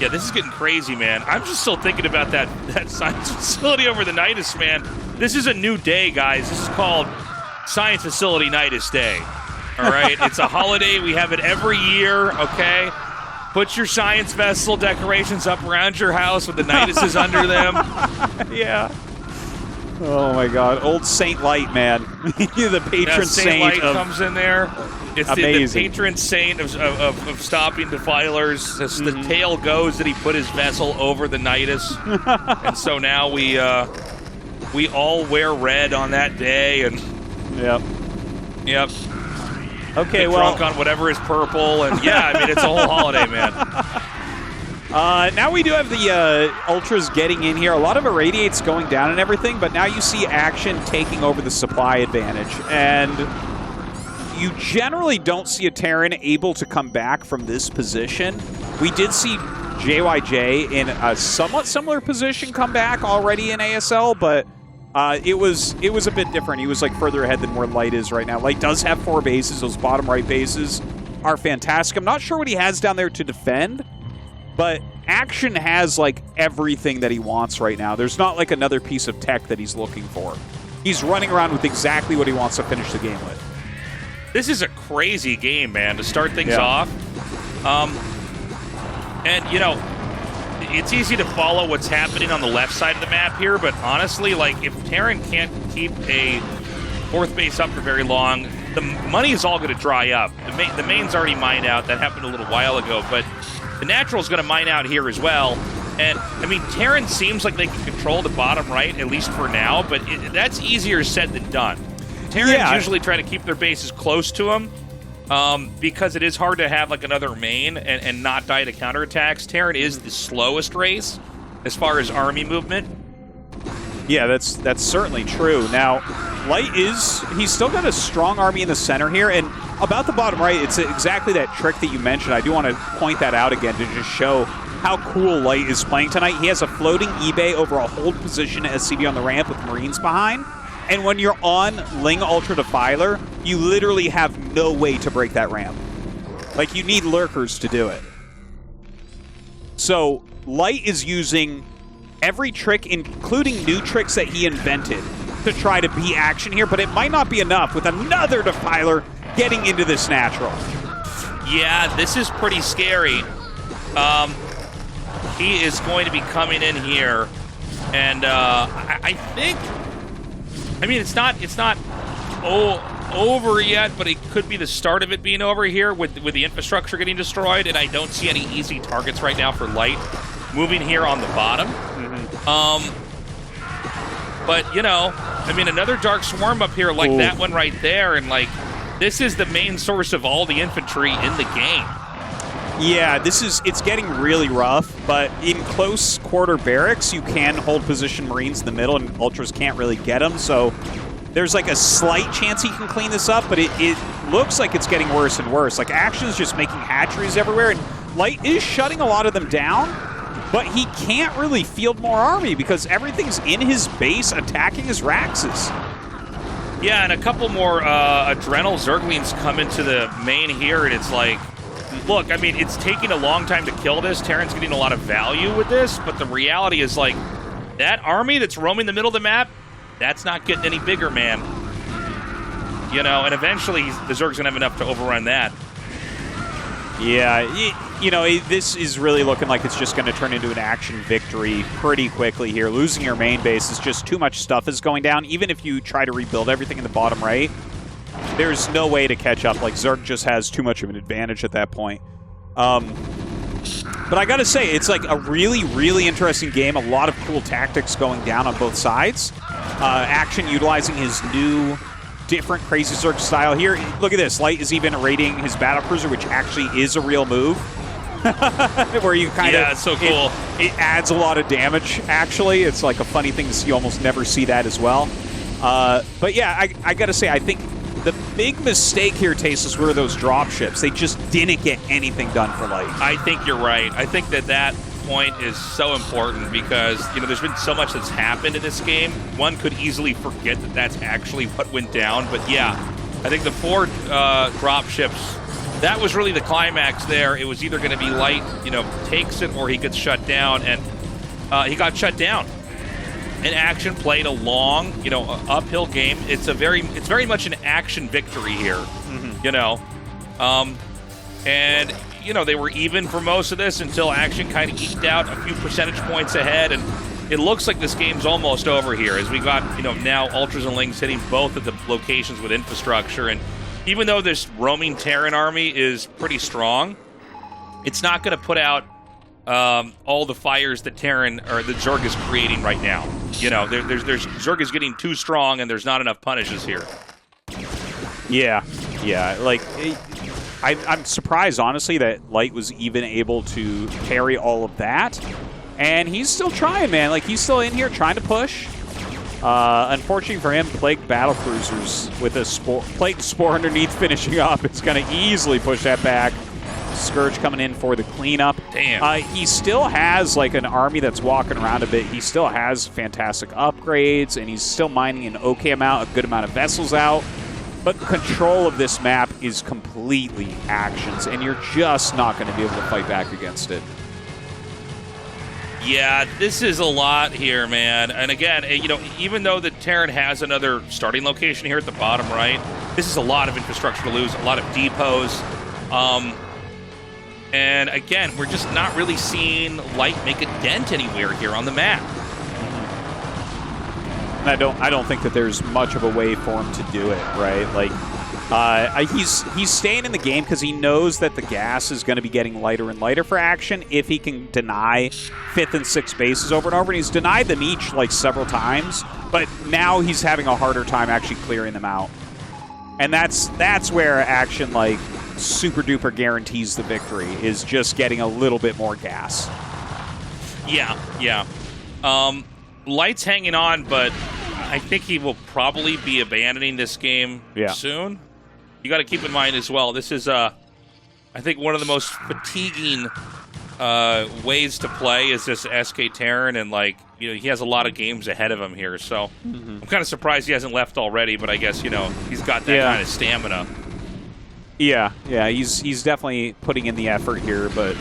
Yeah, this is getting crazy, man. I'm just still thinking about that science facility over the Nidus, man. This is a new day, guys. This is called Science Facility Nidus Day. All right? It's a holiday. We have it every year, okay? Put your science vessel decorations up around your house with the Niduses under them. Yeah. Oh, my God. Old Saint Light, man. The patron saint Light of... comes in there. It's the patron saint of stopping defilers. The tale goes that he put his vessel over the Nidus. And so now we all wear red on that day. And Yep. Okay, get drunk on whatever is purple. And yeah, I mean, it's a whole holiday, man. Now we do have the Ultras getting in here. A lot of Irradiates going down and everything, but now you see Action taking over the supply advantage. And you generally don't see a Terran able to come back from this position. We did see JYJ in a somewhat similar position come back already in ASL, but it was a bit different. He was like further ahead than where Light is right now. Light does have 4 bases. Those bottom right bases are fantastic. I'm not sure what he has down there to defend, but Action has like everything that he wants right now. There's not like another piece of tech that he's looking for. he's running around with exactly what he wants to finish the game with. This is a crazy game, man, to start things off. And, you know, it's easy to follow what's happening on the left side of the map here, but honestly, like, if Terran can't keep a fourth base up for very long, the money is all going to dry up. The main's already mined out. That happened a little while ago, but the natural is going to mine out here as well. And, I mean, Terran seems like they can control the bottom right, at least for now, but that's easier said than done. Terrans usually try to keep their bases close to them because it is hard to have, like, another main and not die to counterattacks. Terran is the slowest race as far as army movement. Yeah, that's certainly true. Now, Light he's still got a strong army in the center here, and about the bottom right, it's exactly that trick that you mentioned. I do want to point that out again to just show how cool Light is playing tonight. He has a floating eBay over a hold position SCV on the ramp with Marines behind, and when you're on Ling Ultra Defiler, you literally have no way to break that ramp. Like, you need lurkers to do it. So, Light is using every trick, including new tricks that he invented, to try to be action here, but it might not be enough with another Defiler getting into this natural. Yeah, this is pretty scary. He is going to be coming in here, and I think, I mean, it's not over yet, but it could be the start of it being over here with the infrastructure getting destroyed, and I don't see any easy targets right now for Light moving here on the bottom. But, you know, I mean, another Dark Swarm up here like that one right there, and, like, this is the main source of all the infantry in the game. Yeah, it's getting really rough, but in close quarter barracks, you can hold position Marines in the middle, and Ultras can't really get them, so there's like a slight chance he can clean this up, but it looks like it's getting worse and worse. Like, Action's just making hatcheries everywhere, and Light is shutting a lot of them down, but he can't really field more army because everything's in his base attacking his Raxes. Yeah, and a couple more Adrenal Zerglings come into the main here, and it's like, look, I mean, it's taking a long time to kill this. Terran's getting a lot of value with this, but the reality is, like, that army that's roaming the middle of the map, that's not getting any bigger, man. You know, and eventually the Zerg's going to have enough to overrun that. Yeah, you know, this is really looking like it's just going to turn into an action victory pretty quickly here. Losing your main base is just too much stuff is going down. Even if you try to rebuild everything in the bottom right, there's no way to catch up. Like, Zerg just has too much of an advantage at that point. But I gotta say, it's like a really, really interesting game. A lot of cool tactics going down on both sides. Action utilizing his new, different Crazy Zerg style here. Look at this. Light is even raiding his battlecruiser, which actually is a real move. Where you kind of... Yeah, it's so cool. It adds a lot of damage, actually. It's like a funny thing to see. You almost never see that as well. But yeah, I gotta say, I think the big mistake here, Tastosis, were those dropships. They just didn't get anything done for Light. I think you're right. I think that point is so important because, you know, there's been so much that's happened in this game. One could easily forget that that's actually what went down. But yeah, I think the 4 dropships, that was really the climax there. It was either going to be Light, you know, takes it or he gets shut down, and he got shut down. And Action played a long, you know, uphill game. It's very much an Action victory here, you know. And, you know, they were even for most of this until Action kind of eked out a few percentage points ahead. And it looks like this game's almost over here as we got, you know, now Ultras and Lings hitting both of the locations with infrastructure. And even though this roaming Terran army is pretty strong, it's not going to put out all the fires that Terran or the Zerg is creating right now. You know, there's Zerg is getting too strong, and there's not enough punishes here. Yeah, like I'm surprised, honestly, that Light was even able to carry all of that, and he's still trying, man. Like, he's still in here trying to push. Unfortunately for him, Plague Battlecruisers with a Plague Spore underneath finishing up, it's going to easily push that back. Scourge coming in for the cleanup. Damn. He still has like an army that's walking around a bit. He still has fantastic upgrades, and he's still mining an okay amount, a good amount of vessels out. But control of this map is completely Action's, and you're just not going to be able to fight back against it. Yeah, this is a lot here, man. And again, you know, even though the Terran has another starting location here at the bottom right, this is a lot of infrastructure to lose, a lot of depots. And again, we're just not really seeing Light make a dent anywhere here on the map. I don't think that there's much of a way for him to do it, right? Like, he's staying in the game because he knows that the gas is going to be getting lighter and lighter for Action if he can deny 5th and 6th bases over and over. And he's denied them each like several times, but now he's having a harder time actually clearing them out. And that's where Action like super duper guarantees the victory, is just getting a little bit more gas. Yeah. Light's hanging on, but I think he will probably be abandoning this game soon. You got to keep in mind as well, this is, I think, one of the most fatiguing ways to play is this SK Terran, and, like, you know, he has a lot of games ahead of him here, so I'm kind of surprised he hasn't left already, but I guess, you know, he's got that kind of stamina. Yeah, he's definitely putting in the effort here, but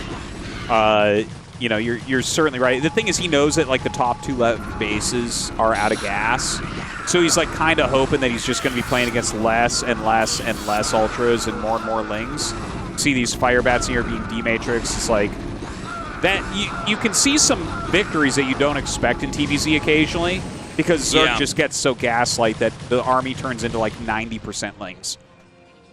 you know, you're certainly right. The thing is, he knows that like the top 2 left bases are out of gas, so he's like kind of hoping that he's just going to be playing against less and less and less ultras and more lings. See these fire bats here being D-matrix. It's like that. You can see some victories that you don't expect in TVZ occasionally, because Zerg just gets so gaslight that the army turns into like 90% lings.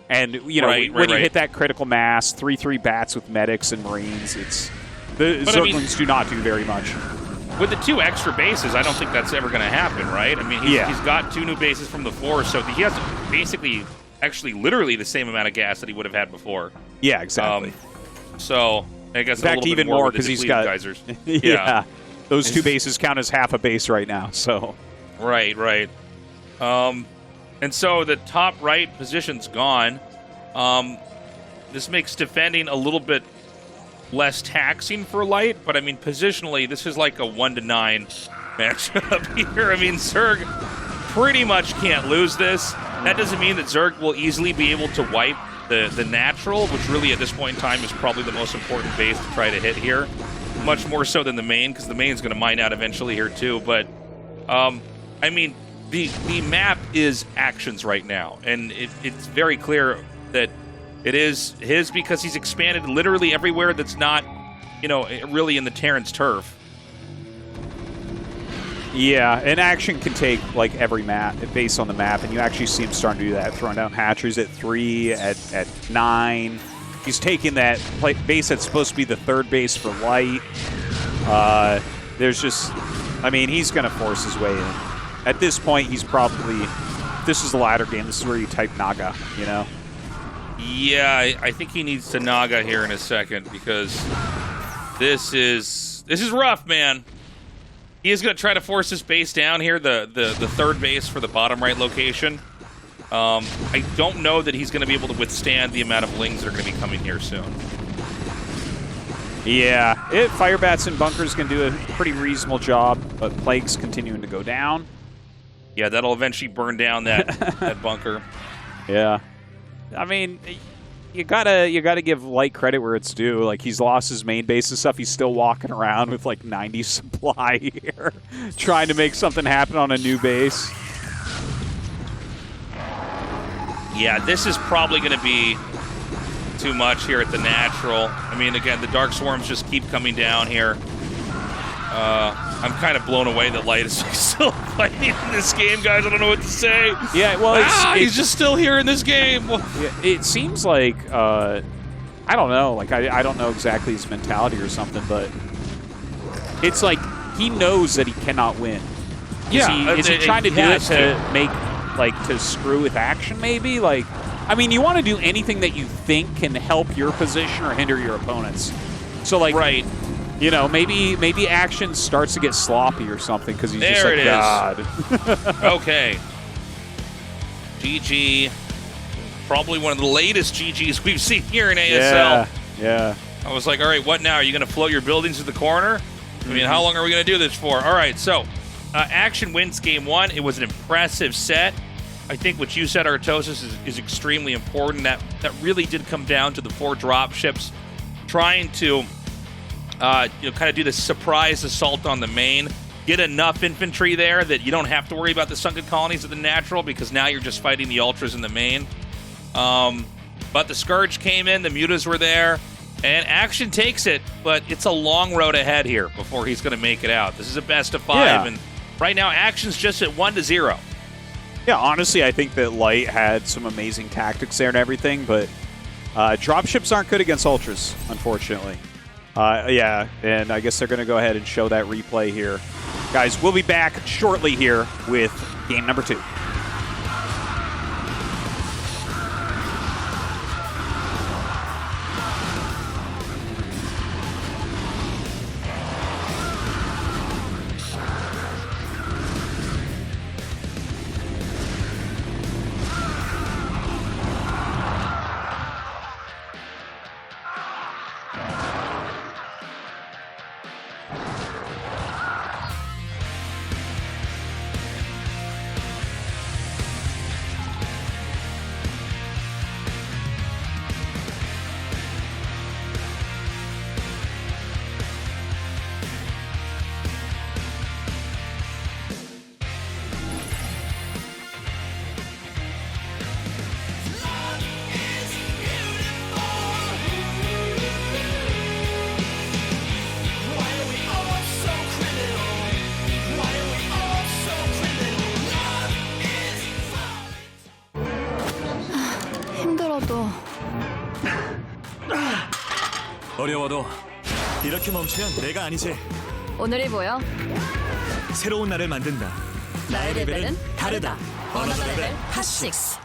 And you know, when you hit that critical mass, 3/3 bats with medics and marines, it's the Zerglings do not do very much. With the 2 extra bases, I don't think that's ever going to happen, right? I mean, he's got 2 new bases from the 4, so he has basically, actually, literally the same amount of gas that he would have had before. Yeah, exactly. So I guess in fact, a little even bit more because he's got geysers. Those 2 bases count as half a base right now. So right. And so the top right position's gone. This makes defending a little bit less taxing for Light, but I mean, positionally, this is like a 1-9 matchup here. I mean, Zerg pretty much can't lose this. That doesn't mean that Zerg will easily be able to wipe the natural, which really at this point in time is probably the most important base to try to hit here. Much more so than the main, because the main's going to mine out eventually here too. But, I mean, the map is Action's right now, and it's very clear that it is his because he's expanded literally everywhere that's not, you know, really in the Terran's turf. Yeah, and Action can take like every base on the map, and you actually see him starting to do that, throwing down hatcheries at 3, at 9. He's taking that base that's supposed to be the 3rd base for Light. There's just, I mean, he's going to force his way in. At this point, he's probably, this is the ladder game. This is where you type Naga, you know? Yeah, I think he needs to Naga here in a second, because this is rough, man. He is going to try to force his base down here, the 3rd base for the bottom right location. I don't know that he's going to be able to withstand the amount of lings that are going to be coming here soon. Yeah, fire bats and bunkers can do a pretty reasonable job, but plagues continuing to go down. Yeah, that'll eventually burn down that bunker. Yeah. I mean, you gotta give Light credit where it's due. Like, he's lost his main base and stuff. He's still walking around with like 90 supply here, trying to make something happen on a new base. Yeah, this is probably going to be too much here at the natural. I mean, again, the Dark Swarms just keep coming down here. I'm kind of blown away that Light is still fighting in this game, guys. I don't know what to say. Yeah, well, he's just still here in this game. It seems like, I don't know, like, I don't know exactly his mentality or something, but it's like he knows that he cannot win. Is he trying to do it to make, like, to screw with Action, maybe? Like, I mean, you want to do anything that you think can help your position or hinder your opponents. So, like, you know, maybe Action starts to get sloppy or something because he's just like, God. Okay. GG. Probably one of the latest GGs we've seen here in ASL. Yeah. I was like, all right, what now? Are you going to float your buildings to the corner? I mean, how long are we going to do this for? All right, so Action wins game 1. It was an impressive set. I think what you said, Tastosis, is extremely important. That really did come down to the 4 drop ships trying to kind of do the surprise assault on the main. Get enough infantry there that you don't have to worry about the sunken colonies of the natural, because now you're just fighting the ultras in the main. But the Scourge came in, the mutas were there, and Action takes it, but it's a long road ahead here before he's going to make it out. This is a best of 5, and right now Action's just at 1-0. Yeah, honestly, I think that Light had some amazing tactics there and everything, but dropships aren't good against ultras, unfortunately. Yeah, and I guess they're going to go ahead and show that replay here. Guys, we'll be back shortly here with game number 2. 힘들어도 어려워도 이렇게 멈추면 내가 아니지. 오늘이 보여. 새로운 나를 만든다. 나의 레벨은 다르다. 어너더 레벨 핫6.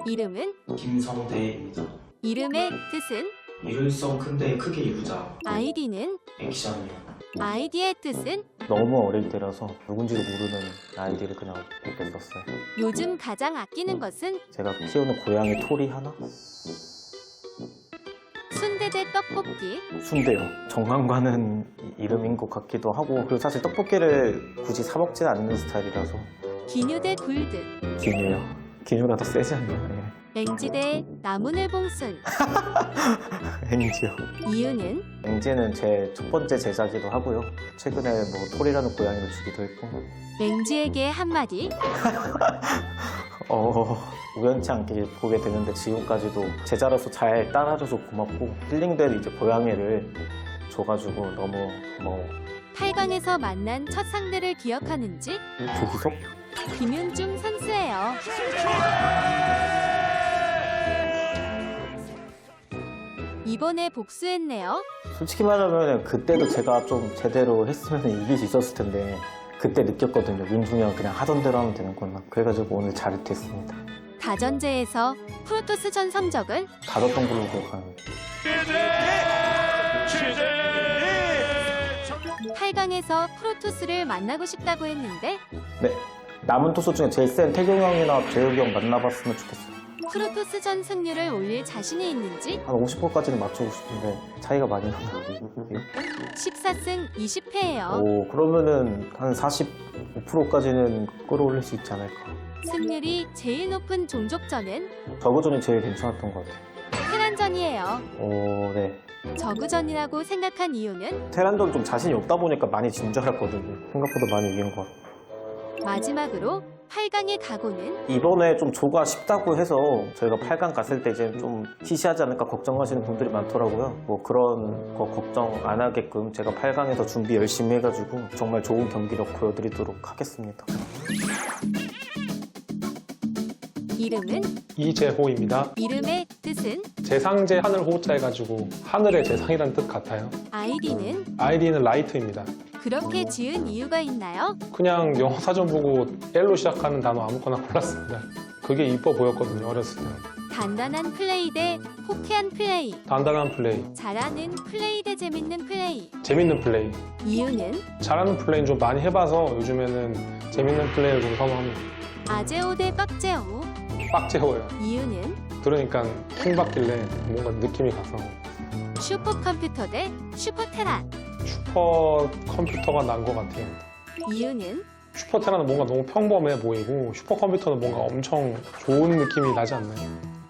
이름은 김성대입니다. 이름의 뜻은 일일성 큰데 크게 이루자. 아이디는 액션이요. 아이디의 뜻은 너무 어릴 때라서 누군지도 모르는 아이디를 그냥 이렇게 썼어요. 요즘 가장 아끼는 것은 제가 키우는 고양이 토리 하나? 순대대 떡볶이. 순대요. 정감가는 이름인 것 같기도 하고, 그리고 사실 떡볶이를 굳이 사 먹지는 않는 스타일이라서. 기뉴대 굴드. 기뉴요. 기뉴가 더 세지 않나요? 앵지대 나무늘 봉순. 앵지요. 이유는 앵지는 제 첫 번째 제자기도 하고요. 최근에 뭐 토리라는 고양이를 주기도 했고. 앵지에게 한마디. 우연치 않게 보게 되는데 지금까지도 제자로서 잘 따라줘서 고맙고, 힐링된 이제 고양이를 줘가지고 너무 고마워. 8강에서 만난 첫 상대를 기억하는지? 조기석? 김윤중 선수예요. 이번에 복수했네요. 솔직히 말하면 그때도 제가 좀 제대로 했으면 이길 수 있었을 텐데, 그때 느꼈거든요. 민중이 형 그냥 하던 대로 하면 되는구나. 그래가지고 오늘 잘했습니다. 다전제에서 프로토스전 성적은? 다뤘던 걸로 기억하는데. 8강에서 프로토스를 만나고 싶다고 했는데 네, 남은 투수 중에 제일 센 태경 형이나 재욱이 형 만나봤으면 좋겠어요. 프로토스전 승률을 올릴 자신이 있는지? 한 50%까지는 맞추고 싶은데 차이가 많이 나요. 14승 20패예요. 오, 그러면은 한 45%까지는 끌어올릴 수 있지 않을까. 승률이 제일 높은 종족전은? 저그전이 제일 괜찮았던 것 같아요. 테란전이에요. 오, 네. 저그전이라고 생각한 이유는? 테란전 좀 자신이 없다 보니까 많이 진 줄 알았거든요. 생각보다 많이 이긴 것 같아요. 마지막으로 8강의 각오는? 이번에 좀 조가 쉽다고 해서 저희가 8강 갔을 때 이제 좀 시시하지 않을까 걱정하시는 분들이 많더라고요. 뭐 그런 거 걱정 안 하게끔 제가 8강에서 준비 열심히 해가지고 정말 좋은 경기력 보여드리도록 하겠습니다. 이름은? 이재호입니다. 이름의 뜻은? 재상제 하늘 호자 해가지고 하늘의 재상이라는 뜻 같아요. 아이디는? 아이디는 라이트입니다. 그렇게 지은 이유가 있나요? 그냥 영어 사전 보고 L로 시작하는 단어 아무거나 골랐습니다. 그게 이뻐 보였거든요, 어렸을 때. 단단한 플레이 대 호쾌한 플레이. 단단한 플레이, 잘하는 플레이 대 재밌는 플레이. 재밌는 플레이. 이유는? 잘하는 플레이는 좀 많이 해봐서 요즘에는 재밌는 플레이를 좀 선호합니다. 아제오 대 빡제오. 빡제호예요. 이유는? 들으니까 킹받길래 뭔가 느낌이 가서. 슈퍼컴퓨터 대 슈퍼테란. 슈퍼컴퓨터가 난 것 같아요. 이유는? 슈퍼테라는 뭔가 너무 평범해 보이고 슈퍼컴퓨터는 뭔가 엄청 좋은 느낌이 나지 않나요?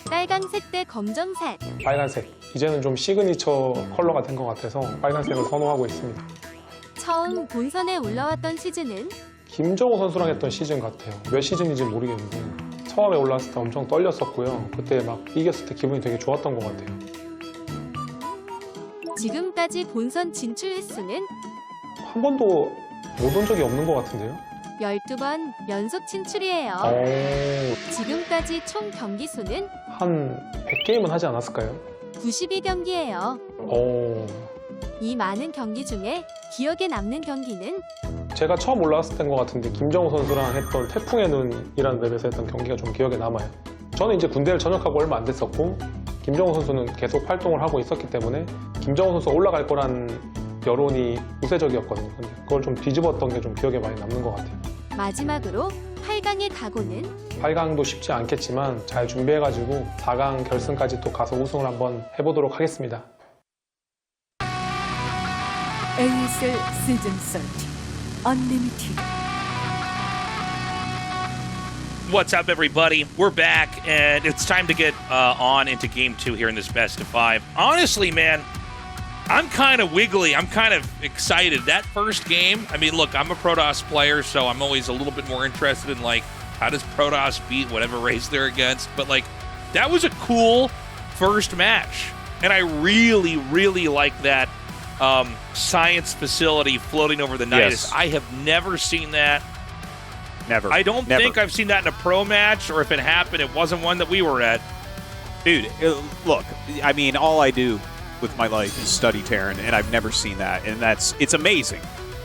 빨강색 대 검정색. 빨간색. 이제는 좀 시그니처 컬러가 된 것 같아서 빨간색을 선호하고 있습니다. 처음 본선에 올라왔던 시즌은 김정우 선수랑 했던 시즌 같아요. 몇 시즌인지 모르겠는데 처음에 올라왔을 때 엄청 떨렸었고요. 그때 막 이겼을 때 기분이 되게 좋았던 것 같아요. 지금까지 본선 진출 횟수는 한 번도 못 온 적이 없는 것 같은데요? 12번 연속 진출이에요. 지금까지 총 경기 수는 한 100게임은 하지 않았을까요? 92경기예요. 이 많은 경기 중에 기억에 남는 경기는 제가 처음 올라왔을 때인 것 같은데 김정우 선수랑 했던 태풍의 눈이라는 맵에서 했던 경기가 좀 기억에 남아요. 저는 이제 군대를 전역하고 얼마 안 됐었고 김정우 선수는 계속 활동을 하고 있었기 때문에 김정우 선수가 올라갈 거란 여론이 우세적이었거든요. 근데 그걸 좀 뒤집었던 게 좀 기억에 많이 남는 것 같아요. 마지막으로 8강의 각오는 8강도 쉽지 않겠지만 잘 준비해가지고 4강 결승까지 또 가서 우승을 한번 해보도록 하겠습니다. ASL Season13 Unlimited. What's up, everybody? We're back, and it's time to get on into Game 2 here in this best of 5. Honestly, man, I'm kind of wiggly. I'm kind of excited. That first game, I mean, look, I'm a Protoss player, so I'm always a little bit more interested in, like, how does Protoss beat whatever race they're against? But, like, that was a cool first match. And I really, really like that science facility floating over the Nidus. Yes. I have never seen that. Never. I don't Never. think I've seen that in a pro match, or if it happened, it wasn't one that we were at. Dude, look, I mean, all I do with my life is study Terran, and I've never seen that, and it's amazing.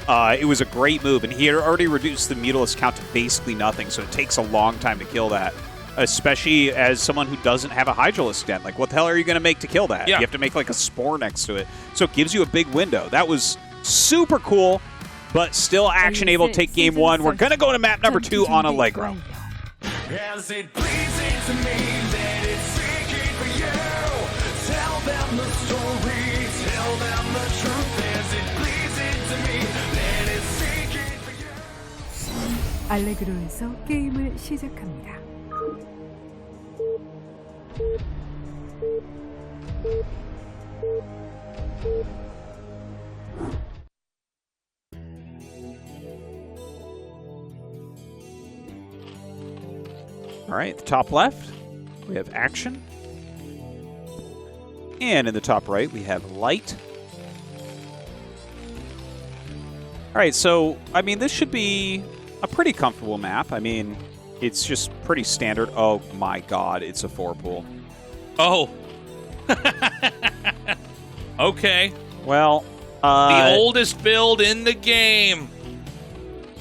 It was a great move, and he had already reduced the Mutalisk count to basically nothing, so it takes a long time to kill that, especially as someone who doesn't have a Hydralisk den. Like, what the hell are you going to make to kill that? Yeah. You have to make, like, a Spore next to it. So it gives you a big window. That was super cool, but still action-able to take game 1. We're going to go to map number 2 on Allegro. As it pleases to me that it's seeking for you. Tell them the story, tell them the truth. As it pleases to me that it's seeking for you. 알레그로에서 게임을 시작합니다. All right, at the top left, we have action. And in the top right, we have light. All right, so, I mean, this should be a pretty comfortable map. I mean, it's just pretty standard. Oh, my God, it's a 4-pool. Oh. Okay. Well, The oldest build in the game.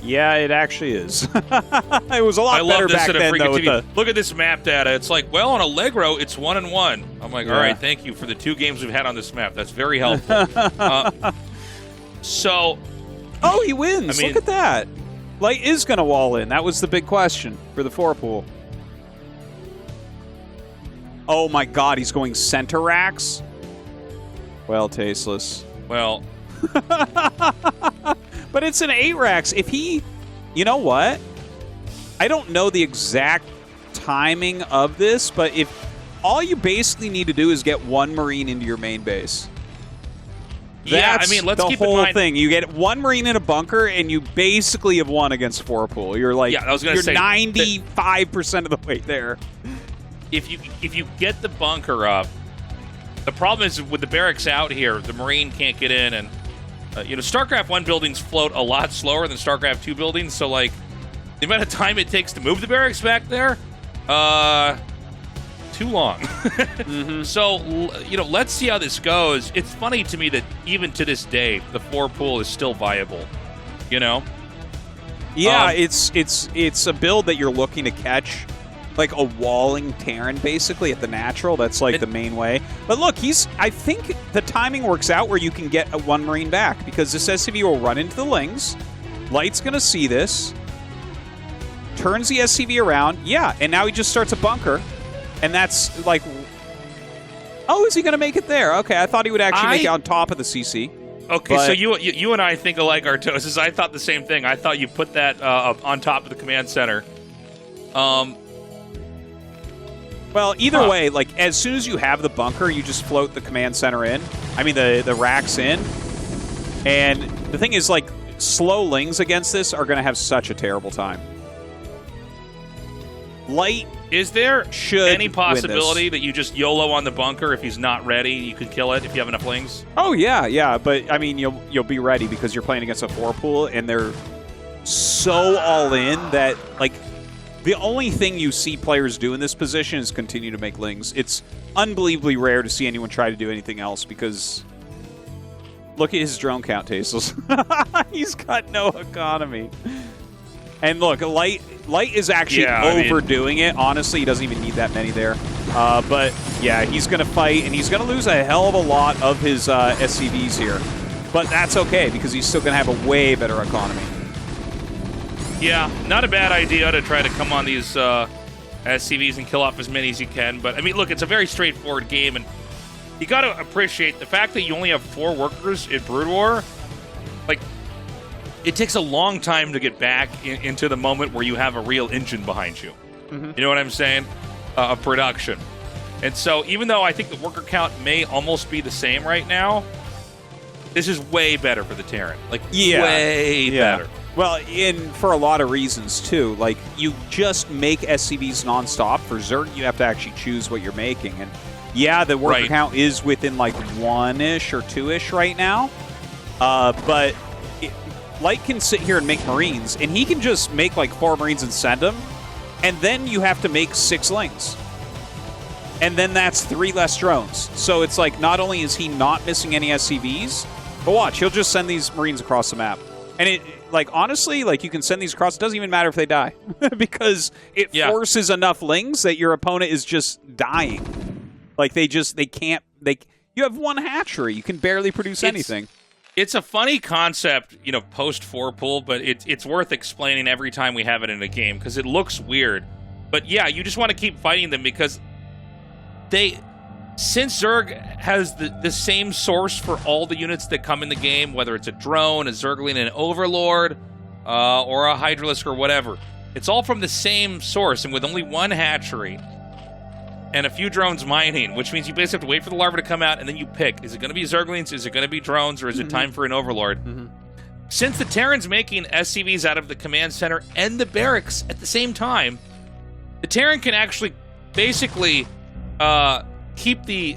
yeah, it actually is. It was a lot I better love this back at a then, freaking though. With TV. the, Look at this map data. It's like, well, on Allegro, it's 1-1. I'm like, all Yeah. right, thank you for the 2 games we've had on this map. That's very helpful. So, oh, he wins. I mean- Look at that. Light is going to wall in. That was the big question for the 4-pool. Oh, my God. He's going center racks? Well, tasteless. well, But it's an 8 racks. If he... You know what? I don't know the exact timing of this, but if all you basically need to do is get 1 Marine into your main base. yeah, That's I mean, let's the keep whole in mind. thing. You get 1 Marine in a bunker, and you basically have won against 4-pool. You're like, Yeah, I was gonna you're say, 95% of the way there. If you get the bunker up, the problem is with the barracks out here, the Marine can't get in, and StarCraft 1 buildings float a lot slower than StarCraft 2 buildings, so like the amount of time it takes to move the barracks back there, too long. So let's see how this goes. It's funny to me that even to this day, the 4-pool is still viable. Yeah, It's a build that you're looking to catch, like a walling Terran, basically, at the natural. That's like the main way. But look, I think the timing works out where you can get a 1 Marine back, because this SCV will run into the Lings. Light's going to see this. Turns the SCV around. Yeah, and now he just starts a bunker. And that's like... Oh, is he going to make it there? Okay, I thought he would actually make it on top of the CC. Okay, But- so you and I think alike, Artosis. I thought the same thing. I thought you put that on top of the command center. Well, either way, like, as soon as you have the bunker, you just float the command center in. I mean, the racks in. And the thing is, like, slow lings against this are going to have such a terrible time. Light Is there should any win possibility this. that you just YOLO on the bunker if he's not ready? You can kill it if you have enough lings? Oh, yeah. But, I mean, you'll be ready because you're playing against a 4-pool, and they're so all in that, like, the only thing you see players do in this position is continue to make lings. It's unbelievably rare to see anyone try to do anything else because look at his drone count, Tastosis. He's got no economy. And look, Light is actually overdoing it. Honestly, he doesn't even need that many there. But, yeah, he's going to fight, and he's going to lose a hell of a lot of his SCVs here. But that's okay because he's still going to have a way better economy. Yeah, not a bad idea to try to come on these SCVs and kill off as many as you can. But, I mean, look, it's a very straightforward game, and you got to appreciate the fact that you only have 4 workers in Brood War. Like, it takes a long time to get back into the moment where you have a real engine behind you. You know what I'm saying? Of production. And so, even though I think the worker count may almost be the same right now, this is way better for the Terran. Like, way better. Well, for a lot of reasons, too. Like, you just make SCVs nonstop. For Zerg, you have to actually choose what you're making. And, yeah, the worker count is within, like, 1-ish or 2-ish right now. But Light can sit here and make Marines, and he can just make, like, 4 Marines and send them. And then you have to make 6 lings. And then that's 3 less drones. So it's like, not only is he not missing any SCVs, but watch, he'll just send these Marines across the map. And it, like, honestly, like, you can send these across. It doesn't even matter if they die. Because it forces enough lings that your opponent is just dying. Like, they can't, you have 1 hatchery. You can barely produce anything. It's a funny concept, you know, post 4-pool, but it's worth explaining every time we have it in a game, because it looks weird. But yeah, you just want to keep fighting them, because since Zerg has the same source for all the units that come in the game, whether it's a drone, a Zergling, an Overlord, or a Hydralisk or whatever, it's all from the same source, and with only 1 hatchery and a few drones mining, which means you basically have to wait for the larva to come out, and then you pick. Is it going to be Zerglings, is it going to be drones, or is it time for an Overlord? Since the Terran's making SCVs out of the command center and the barracks at the same time, the Terran can actually basically keep the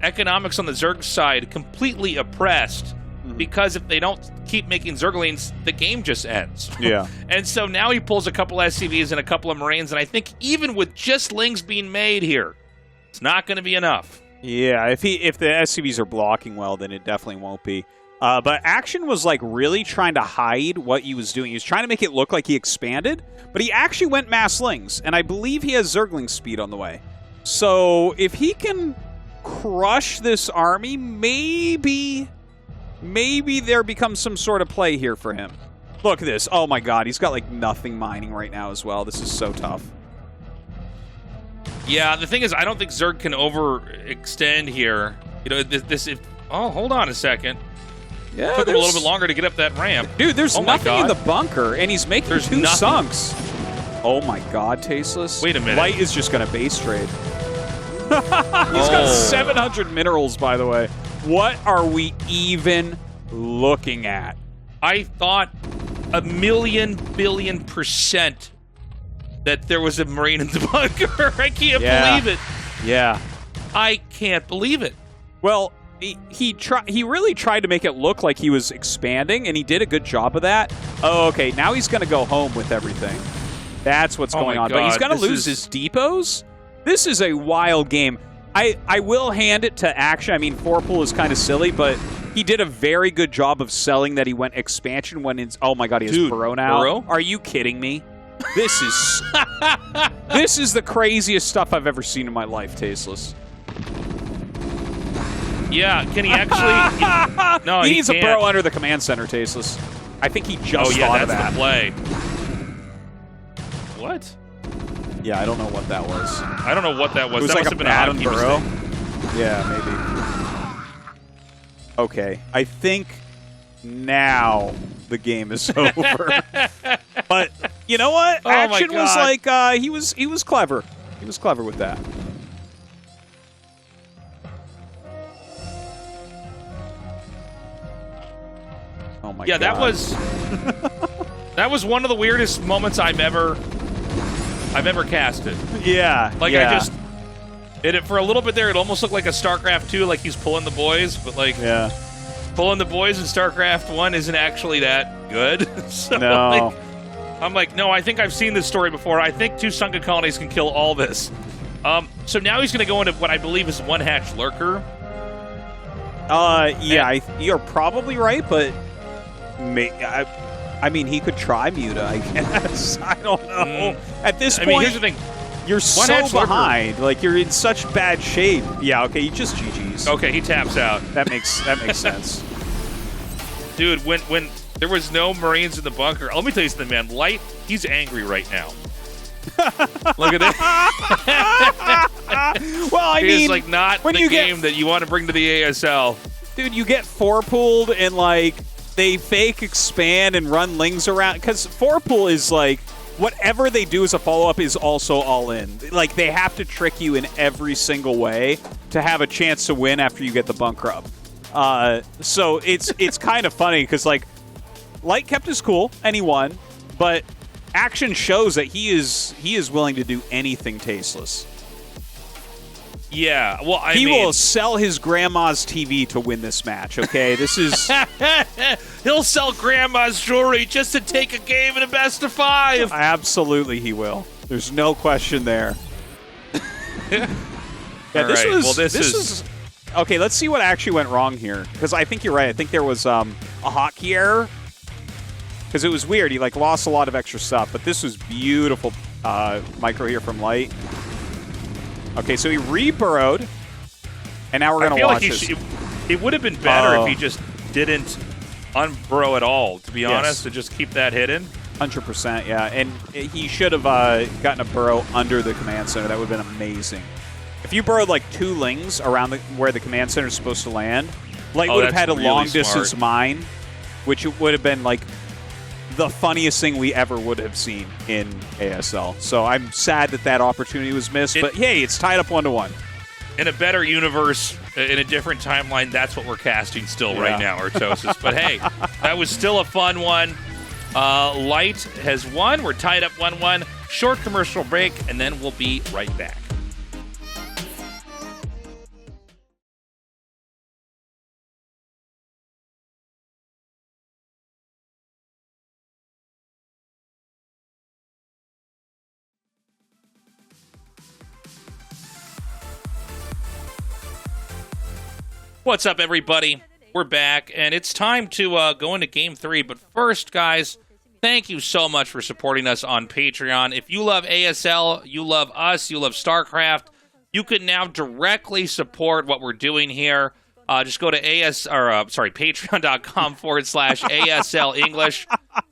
economics on the Zerg side completely oppressed, because if they don't keep making Zerglings, the game just ends. Yeah. And so now he pulls a couple SCVs and a couple of Marines, and I think even with just lings being made here, it's not going to be enough. Yeah, if the SCVs are blocking well, then it definitely won't be. But Action was, like, really trying to hide what he was doing. He was trying to make it look like he expanded, but he actually went mass lings, and I believe he has Zergling speed on the way. So if he can crush this army, maybe there becomes some sort of play here for him. Look at this. Oh my god, he's got like nothing mining right now as well. This is so tough. Yeah, the thing is, I don't think Zerg can overextend here. You know, oh, hold on a second. Yeah, took him a little bit longer to get up that ramp. Dude, there's nothing in the bunker, and he's making 2 nothing. sunks. Oh my god, Tastosis. Wait a minute. Light is just going to base trade. He's got 700 minerals, by the way. What are we even looking at? I thought 1,000,000,000,000,000% that there was a Marine in the bunker. I can't believe it. Yeah. I can't believe it. Well, he really tried to make it look like he was expanding, and he did a good job of that. Oh, okay. Now he's going to go home with everything. That's what's going on. God, but he's going to lose his depots? This is a wild game. I will hand it to Action. I mean, 4-pool is kind of silly, but he did a very good job of selling that he went expansion when it's... Oh my god, he has Burrow now. Burrow? Are you kidding me? This is... this is the craziest stuff I've ever seen in my life, Tastosis. Yeah, can he actually... No, he needs can't. a Burrow under the command center, Tastosis. I think he just thought of that. that's the play. What? Yeah, I don't know what that was. I don't know what that was. It was that like must a have been Adam hockey Burrow. mistake. Yeah, maybe. Okay, I think now the game is over. But you know what? Oh my Action was God. like he was clever. He was clever with that. my yeah, god. that was one of the weirdest moments I've ever casted. Yeah. Like yeah. for a little bit there, it almost looked like a StarCraft 2, like he's pulling the boys, but like pulling the boys in StarCraft 1 isn't actually that good. So, no. like, I'm like, no, I think I've seen this story before. I think 2 sunken colonies can kill all this. So now he's going to go into what I believe is one hatch lurker. Yeah, you're probably right, but I mean, he could try Muta, I guess. I don't know. At this point, I mean, here's the thing. You're One so hatch lurker. behind. Like, you're in such bad shape. Yeah, okay, you just GG's. Okay, he taps out. That makes sense. Dude, when there was no Marines in the bunker, let me tell you something, man. Light, he's angry right now. Look at that. Well, I mean, it's like not when the you game that you want to bring to the ASL. Dude, you get 4-pooled and, like, they fake expand and run lings around. Because 4-pool is, like, whatever they do as a follow-up is also all in. Like, they have to trick you in every single way to have a chance to win after you get the bunker up. So it's kind of funny because, like, Light kept his cool and he won, but action shows that he is willing to do anything tasteless. Yeah, well, he will sell his grandma's TV to win this match, okay? This is... He'll sell grandma's jewelry just to take a game in a best of 5. Absolutely he will. There's no question there. Yeah, this right, was... well, this is... Okay, let's see what actually went wrong here. Because I think you're right. I think there was a hotkey error. Because it was weird. He, like, lost a lot of extra stuff. But this was beautiful micro here from Light. Okay, so he re-burrowed, and now we're going to watch this. It would have been better if he just didn't unburrow at all, to be honest, and just keep that hidden. 100%, yeah. And he should have gotten a burrow under the command center. That would have been amazing. If you burrowed, like, 2 lings around where the command center is supposed to land, Light would have had a really long-distance mine, which would have been, like, the funniest thing we ever would have seen in ASL. So I'm sad that opportunity was missed, but hey, it's tied up 1-1. In a better universe, in a different timeline, that's what we're casting still right now, Tastosis. But hey, that was still a fun one. Light has won. We're tied up 1-1. Short commercial break, and then we'll be right back. What's up, everybody? We're back, and it's time to go into Game 3. But first, guys, thank you so much for supporting us on Patreon. If you love ASL, you love us, you love StarCraft, you can now directly support what we're doing here. Just go to patreon.com/ASL English.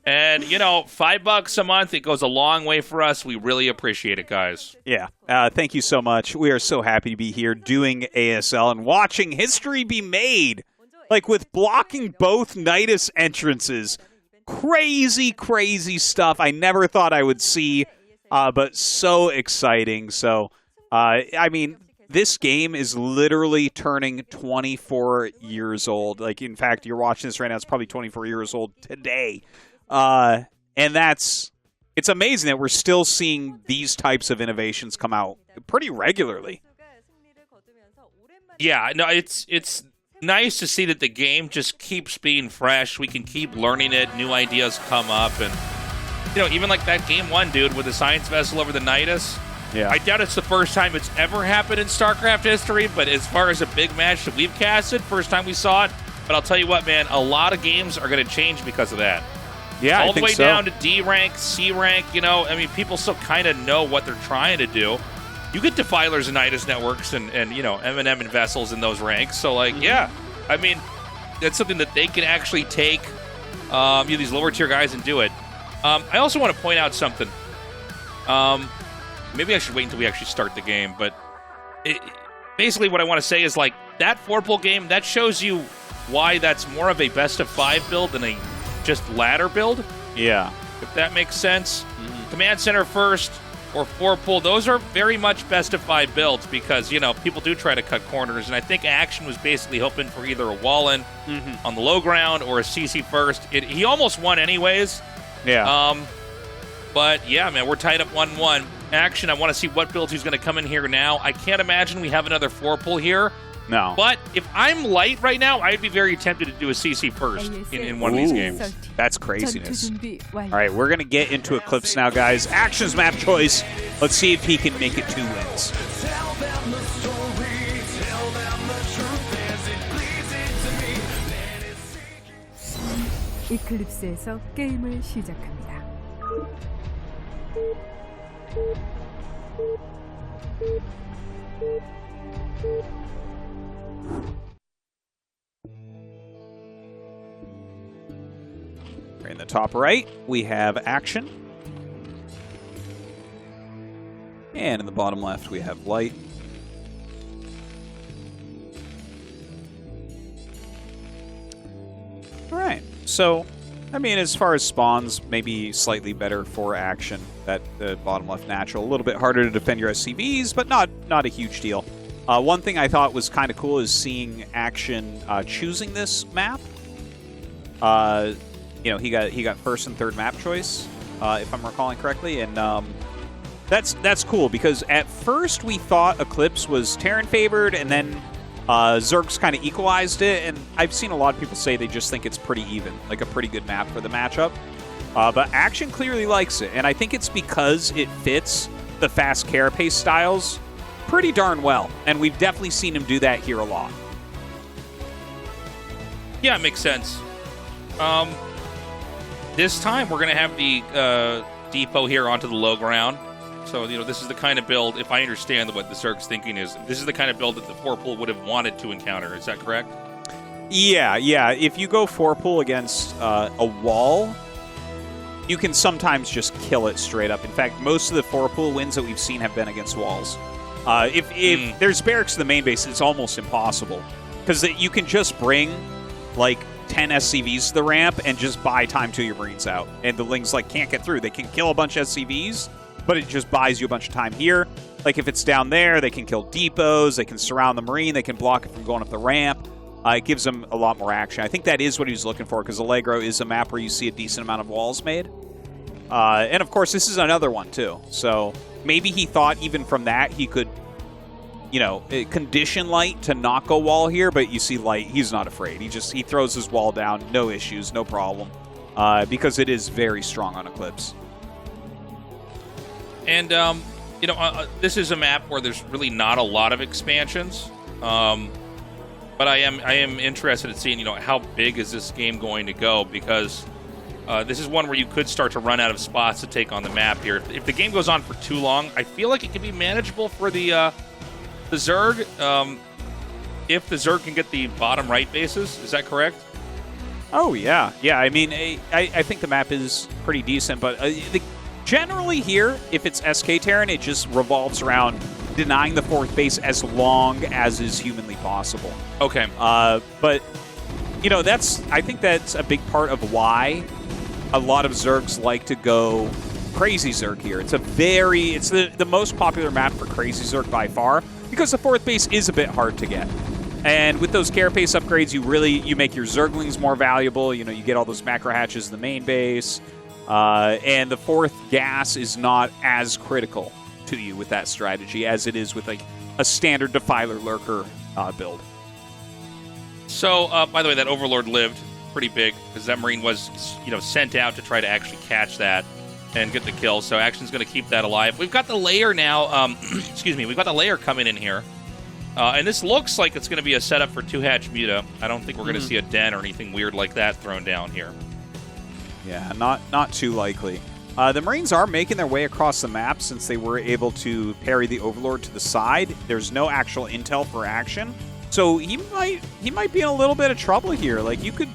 And, you know, $5 a month, it goes a long way for us. We really appreciate it, guys. Yeah, thank you so much. We are so happy to be here doing ASL and watching history be made. Like, with blocking both Nidus entrances. Crazy, crazy stuff I never thought I would see, but so exciting. So, I mean, this game is literally turning 24 years old. Like, in fact, you're watching this right now, it's probably 24 years old today. And it's amazing that we're still seeing these types of innovations come out pretty regularly. Yeah, no, it's nice to see that the game just keeps being fresh. We can keep learning it. New ideas come up. And, you know, even like that Game 1, dude, with the Science Vessel over the Nidus. Yeah. I doubt it's the first time it's ever happened in StarCraft history, but as far as a big match that we've casted, first time we saw it. But I'll tell you what, man, a lot of games are going to change because of that. Yeah, all I the think way so. down to D rank, C rank, you know, I mean, people still kind of know what they're trying to do. You get Defilers and Nidus networks and you know, M&M and Vessels in those ranks. So, like, yeah, I mean, that's something that they can actually take, these lower tier guys and do it. I also want to point out something. Maybe I should wait until we actually start the game, but basically what I want to say is, like, that 4-pull game, that shows you why that's more of a best of 5 build than a just ladder build. Yeah. If that makes sense. Command center first, or 4-pull, those are very much best of 5 builds because, you know, people do try to cut corners, and I think Action was basically hoping for either a wall-in on the low ground or a CC first. He almost won anyways. Yeah. But, yeah, man, we're tied up 1-1. Action, I want to see what build he's going to come in here now. I can't imagine we have another 4-pull here. No. But if I'm light right now, I'd be very tempted to do a CC first in one of these games. That's craziness. All All right, we're going to get into Eclipse now, guys. Action's map choice. Let's see if he can make it 2 wins. Tell them the story, tell them the truth as it bleeds into me. 이클립스에서 게임을 시작합니다. In the top right, we have Action. And in the bottom left, we have Light. All right, so, I mean, as far as spawns, maybe slightly better for Action. That the bottom left natural, a little bit harder to defend your SCVs, but not a huge deal. One thing I thought was kind of cool is seeing Action choosing this map. You know, he got first and third map choice, if I'm recalling correctly, and that's cool because at first we thought Eclipse was Terran favored, and then Zerg's kind of equalized it, and I've seen a lot of people say they just think it's pretty even, like a pretty good map for the matchup. But Action clearly likes it, and I think it's because it fits the fast carapace styles pretty darn well, and we've definitely seen him do that here a lot. Yeah, it makes sense. This time we're going to have the depot here onto the low ground. So, you know, this is the kind of build, if I understand what the Zerg's thinking is, this is the kind of build that the 4-pull would have wanted to encounter. Is that correct? Yeah. If you go 4-pull against a wall, you can sometimes just kill it straight up. In fact, most of the 4-pull wins that we've seen have been against walls. If there's barracks to the main base, it's almost impossible. Because you can just bring, like, 10 SCVs to the ramp and just buy time till your Marines out. And the Lings, like, can't get through. They can kill a bunch of SCVs, but it just buys you a bunch of time here. Like, if it's down there, they can kill depots, they can surround the Marine, they can block it from going up the ramp. It gives them a lot more action. I think that is what he was looking for, because Allegro is a map where you see a decent amount of walls made. And, of course, this is another one, too. So maybe he thought even from that he could, you know, condition Light to not go wall here, but you see Light, he's not afraid. He throws his wall down, no issues, no problem, because it is very strong on Eclipse. And, you know, this is a map where there's really not a lot of expansions. But I am interested in seeing, you know, how big is this game going to go, because this is one where you could start to run out of spots to take on the map here. If the game goes on for too long, I feel like it can be manageable for the Zerg. If the Zerg can get the bottom right bases, is that correct? Oh, yeah. Yeah, I mean, I think the map is pretty decent, but generally here, if it's SK Terran, it just revolves around denying the fourth base as long as is humanly possible. Okay. But, you know, I think that's a big part of why a lot of Zergs like to go Crazy Zerg here. It's the most popular map for Crazy Zerg by far, because the fourth base is a bit hard to get. And with those carapace upgrades, you make your Zerglings more valuable. You know, you get all those macro hatches in the main base. And the fourth gas is not as critical to you with that strategy as it is with, like, a standard Defiler Lurker build. So, by the way, that Overlord lived pretty big, because that Marine was, you know, sent out to try to actually catch that and get the kill. So Action's going to keep that alive. We've got the layer now. Excuse me. We've got the layer coming in here. And this looks like it's going to be a setup for 2-hatch Muta. I don't think we're going to see a den or anything weird like that thrown down here. Yeah, not too likely. The Marines are making their way across the map since they were able to parry the Overlord to the side. There's no actual intel for Action. So he might be in a little bit of trouble here. Like, you could,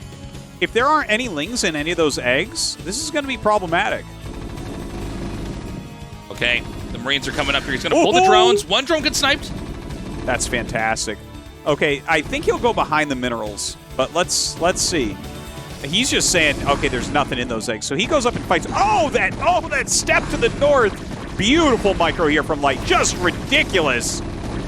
if there aren't any Lings in any of those eggs, this is going to be problematic. Okay, the Marines are coming up here. He's going to pull the drones. One drone gets sniped. That's fantastic. Okay, I think he'll go behind the minerals, but let's see. He's just saying, okay, there's nothing in those eggs. So he goes up and fights. Oh, that step to the north beautiful micro here from Light. Just ridiculous.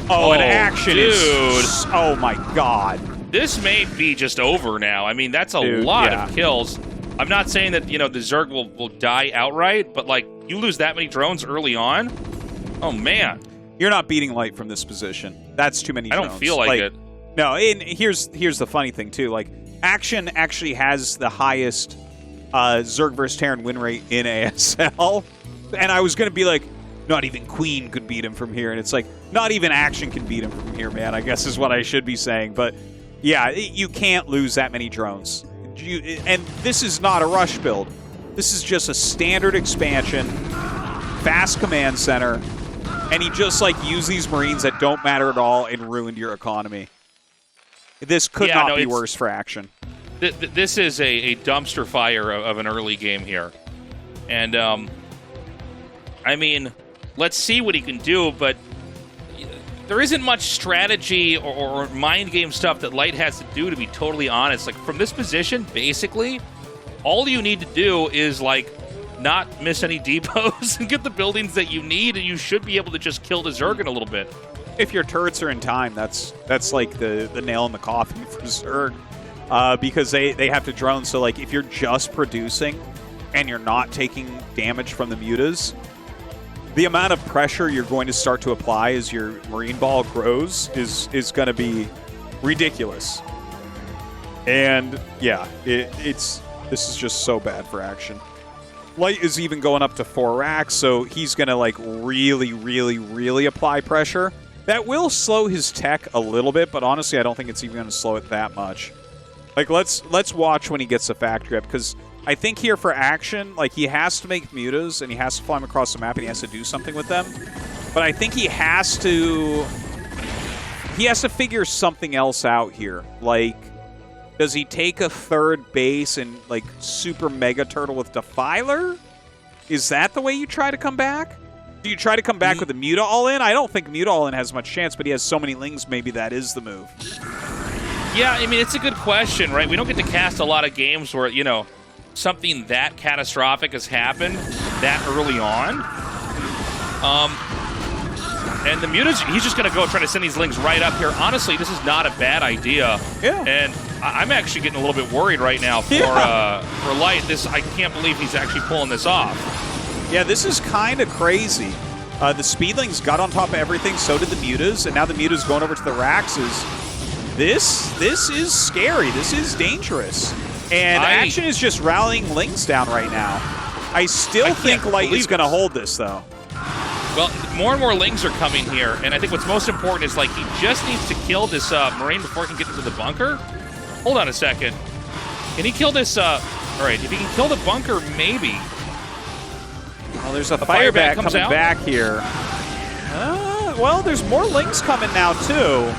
Oh, and action dude. is... Oh, my God. This may be just over now. I mean, that's a Dude, lot yeah. of kills. I'm not saying that, the Zerg will die outright, but, like, you lose that many drones early on? Oh, man. You're not beating Light from this position. That's too many I drones. don't feel like it. No, and here's the funny thing, too. Like, Action actually has the highest Zerg versus Terran win rate in ASL. And I was going to be like, not even Queen could beat him from here. And it's like, not even Action can beat him from here, man, I guess is what I should be saying. But, yeah, you can't lose that many drones. And this is not a rush build. This is just a standard expansion, fast command center, and he just, like, used these Marines that don't matter at all and ruined your economy. This could not be worse for Action. This is a dumpster fire of an early game here. And, I mean, let's see what he can do, but there isn't much strategy or mind game stuff that Light has to do, to be totally honest. Like, from this position, basically, all you need to do is, like, not miss any depots and get the buildings that you need, and you should be able to just kill the Zerg in a little bit. If your turrets are in time, that's like the nail in the coffin for Zerg, because they have to drone. So, like, if you're just producing and you're not taking damage from the mutas, the amount of pressure you're going to start to apply as your Marine Ball grows is going to be ridiculous. And, yeah, this is just so bad for Action. Light is even going up to 4 racks, so he's going to, like, really, really, really apply pressure. That will slow his tech a little bit, but honestly, I don't think it's even going to slow it that much. Like, let's watch when he gets the factory up, because I think here for Action, like, he has to make mutas, and he has to fly them across the map, and he has to do something with them. But I think he has to figure something else out here. Like, does he take a third base and, like, super mega turtle with Defiler? Is that the way you try to come back? Do you try to come back with a Muta all-in? I don't think Muta all-in has much chance, but he has so many Lings, maybe that is the move. Yeah, I mean, it's a good question, right? We don't get to cast a lot of games where, something that catastrophic has happened that early on. And the Mutas, he's just going to go try to send these Lings right up here. Honestly, this is not a bad idea. Yeah. And I'm actually getting a little bit worried right now for Light. I can't believe he's actually pulling this off. Yeah, this is kind of crazy. The Speedlings got on top of everything, so did the Mutas, and now the Mutas going over to the Raxes. This is scary. This is dangerous. And Action is just rallying Lings down right now. I still think Light is going to hold this, though. Well, more and more Lings are coming here, and I think what's most important is, like, he just needs to kill this Marine before he can get into the bunker. Hold on a second. Can he kill this? All right, if he can kill the bunker, maybe. Well, there's a fireback coming back here. Well, there's more Lings coming now, too.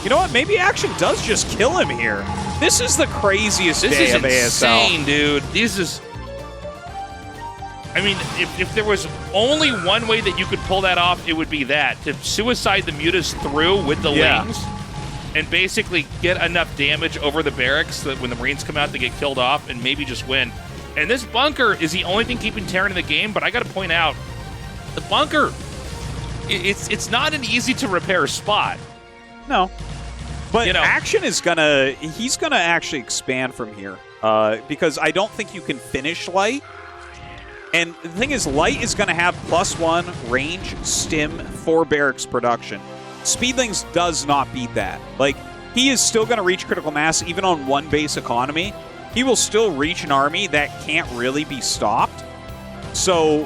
You know what? Maybe Action does just kill him here. This is the craziest day of ASL. This is insane, dude. I mean, if there was only one way that you could pull that off, it would be that. To suicide the Mutas through with the Lings and basically get enough damage over the barracks that when the Marines come out, they get killed off and maybe just win. And this bunker is the only thing keeping Terran in the game, but I got to point out, the bunker, it's not an easy-to-repair spot. No. But Action is he's gonna actually expand from here because I don't think you can finish Light. And the thing is, Light is gonna have +1 range, stim, 4 barracks production. Speedlings does not beat that. Like, he is still gonna reach critical mass even on 1 base economy. He will still reach an army that can't really be stopped. So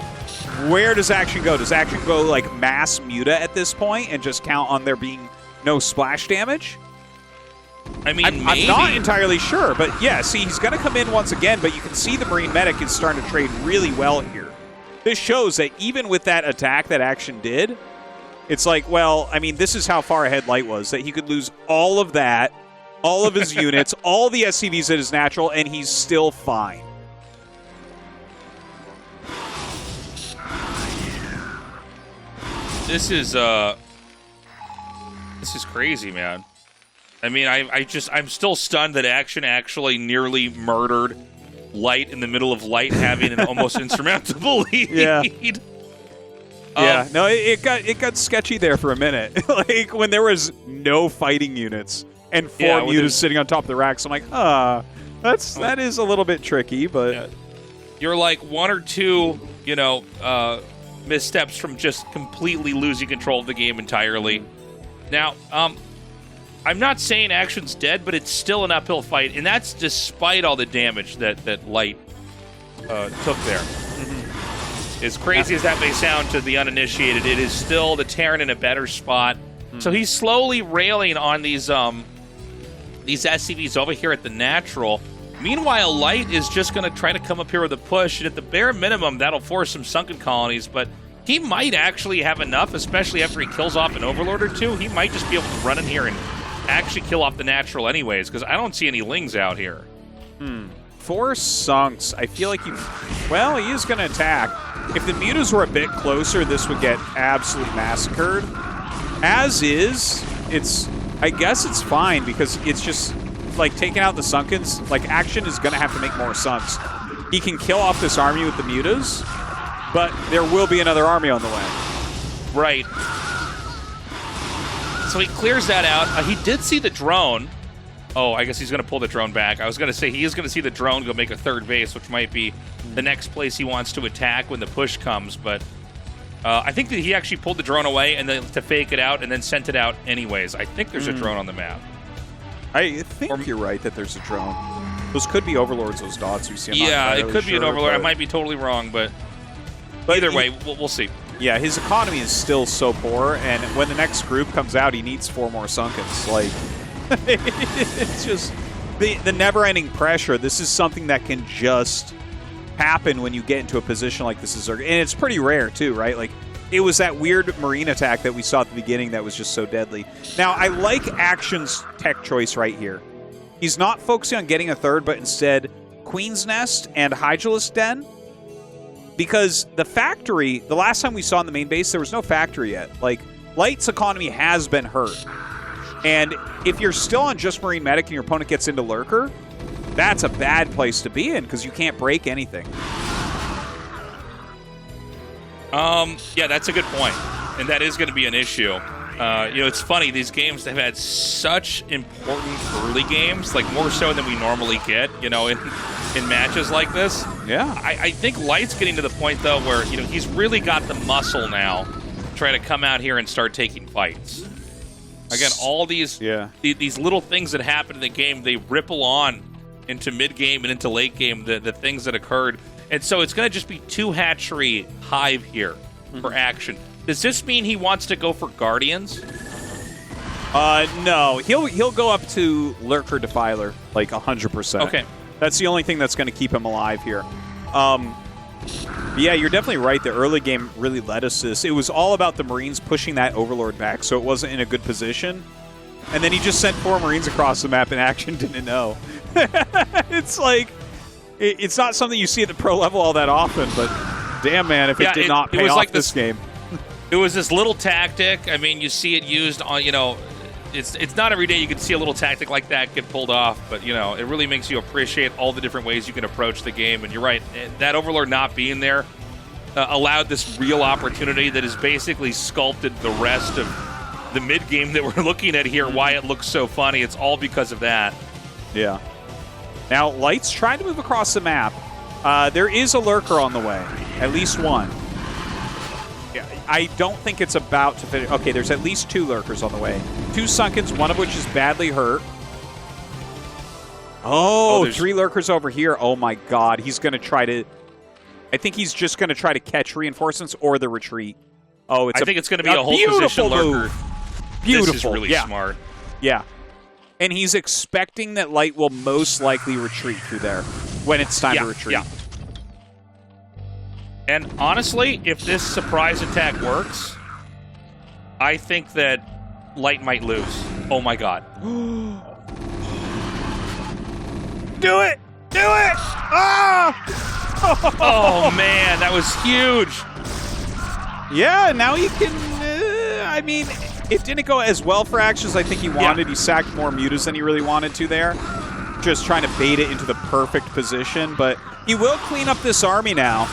where does Action go? Does Action go like mass Muta at this point and just count on there being no splash damage? I mean, I'm not entirely sure, but yeah, see, he's going to come in once again, but you can see the Marine Medic is starting to trade really well here. This shows that even with that attack that Action did, it's like, well, I mean, this is how far ahead Light was, that he could lose all of that, all of his units, all the SCVs at his natural, and he's still fine. This is crazy, man. I mean, I'm still stunned that Action actually nearly murdered Light in the middle of Light having an almost insurmountable lead. Yeah. Yeah, no, it got sketchy there for a minute. Like when there was no fighting units and 4 mutas sitting on top of the racks. I'm like, that is a little bit tricky, but you're like 1 or 2, missteps from just completely losing control of the game entirely. Now, I'm not saying Action's dead, but it's still an uphill fight, and that's despite all the damage that Light took there. As crazy as that may sound to the uninitiated, it is still the Terran in a better spot. So he's slowly railing on these SCVs over here at the natural. Meanwhile, Light is just going to try to come up here with a push, and at the bare minimum, that'll force some sunken colonies, but he might actually have enough, especially after he kills off an Overlord or 2. He might just be able to run in here and actually kill off the natural anyways, because I don't see any Lings out here. 4 sunks. I feel like he is going to attack. If the mutas were a bit closer, this would get absolutely massacred. As is, I guess it's fine because it's just like taking out the Sunkens. Like Action is going to have to make more sunks. He can kill off this army with the mutas, but there will be another army on the way. Right. So he clears that out. He did see the drone. Oh, I guess he's going to pull the drone back. I was going to say he is going to see the drone go make a 3rd base, which might be the next place he wants to attack when the push comes. But I think that he actually pulled the drone away and then to fake it out and then sent it out anyways. I think there's a drone on the map. I think you're right that there's a drone. Those could be Overlords, those dots we see. Yeah, it could be an Overlord. I might be totally wrong, but either way, we'll see. Yeah, his economy is still so poor, and when the next group comes out, he needs 4 more Sunkens. Like, it's just the never-ending pressure. This is something that can just happen when you get into a position like this. And it's pretty rare, too, right? Like, it was that weird Marine attack that we saw at the beginning that was just so deadly. Now, I like Action's tech choice right here. He's not focusing on getting a 3rd, but instead Queen's Nest and Hydralisk Den. Because the factory, the last time we saw in the main base, there was no factory yet. Like, Light's economy has been hurt. And if you're still on just Marine Medic and your opponent gets into Lurker, that's a bad place to be in because you can't break anything. Yeah, that's a good point. And that is going to be an issue. It's funny, these games have had such important early games, like more so than we normally get, in matches like this. Yeah. I think Light's getting to the point, though, where, he's really got the muscle now to try to come out here and start taking fights. Again, all these little things that happen in the game, they ripple on into mid-game and into late game, the things that occurred. And so it's going to just be 2 hatchery hive here for Action. Does this mean he wants to go for Guardians? No. He'll go up to Lurker Defiler, like 100%. Okay. That's the only thing that's going to keep him alive here. Yeah, you're definitely right. The early game really led us to this. It was all about the Marines pushing that Overlord back, so it wasn't in a good position. And then he just sent 4 Marines across the map, and Action didn't know. It's like, it's not something you see at the pro level all that often, but damn, man, if it did not pay off like this game. It was this little tactic. I mean, you see it used on, it's not every day you can see a little tactic like that get pulled off, but, it really makes you appreciate all the different ways you can approach the game. And you're right, that Overlord not being there allowed this real opportunity that has basically sculpted the rest of the mid-game that we're looking at here, why it looks so funny. It's all because of that. Yeah. Now, Light's trying to move across the map. There is a Lurker on the way, at least one. I don't think it's about to finish. Okay, there's at least 2 Lurkers on the way. 2 Sunkens, one of which is badly hurt. Oh, 3 Lurkers over here. Oh my god, he's going to try to... I think he's just going to try to catch reinforcements or the retreat. Oh, I think it's going to be a whole position Lurker. Beautiful. This is really smart. Yeah. And he's expecting that Light will most likely retreat through there when it's time to retreat. Yeah. And honestly, if this surprise attack works, I think that Light might lose. Oh my god. Do it! Do it! Ah! Oh man, that was huge. Yeah, now he can... I mean, it didn't go as well for Action as I think he wanted. He sacked more mutas than he really wanted to there. Just trying to bait it into the perfect position. But he will clean up this army now.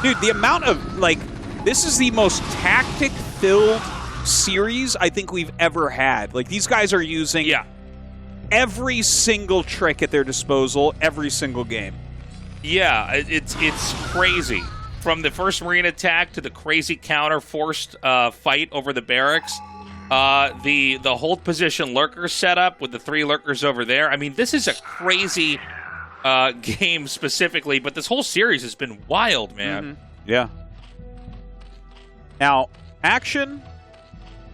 Dude, the amount of, like, this is the most tactic-filled series I think we've ever had. Like, these guys are using every single trick at their disposal every single game. Yeah, it's crazy. From the first Marine attack to the crazy counter forced fight over the barracks, the hold position lurker setup with the 3 lurkers over there. I mean, this is a crazy game specifically, but this whole series has been wild, man. Yeah. Now, Action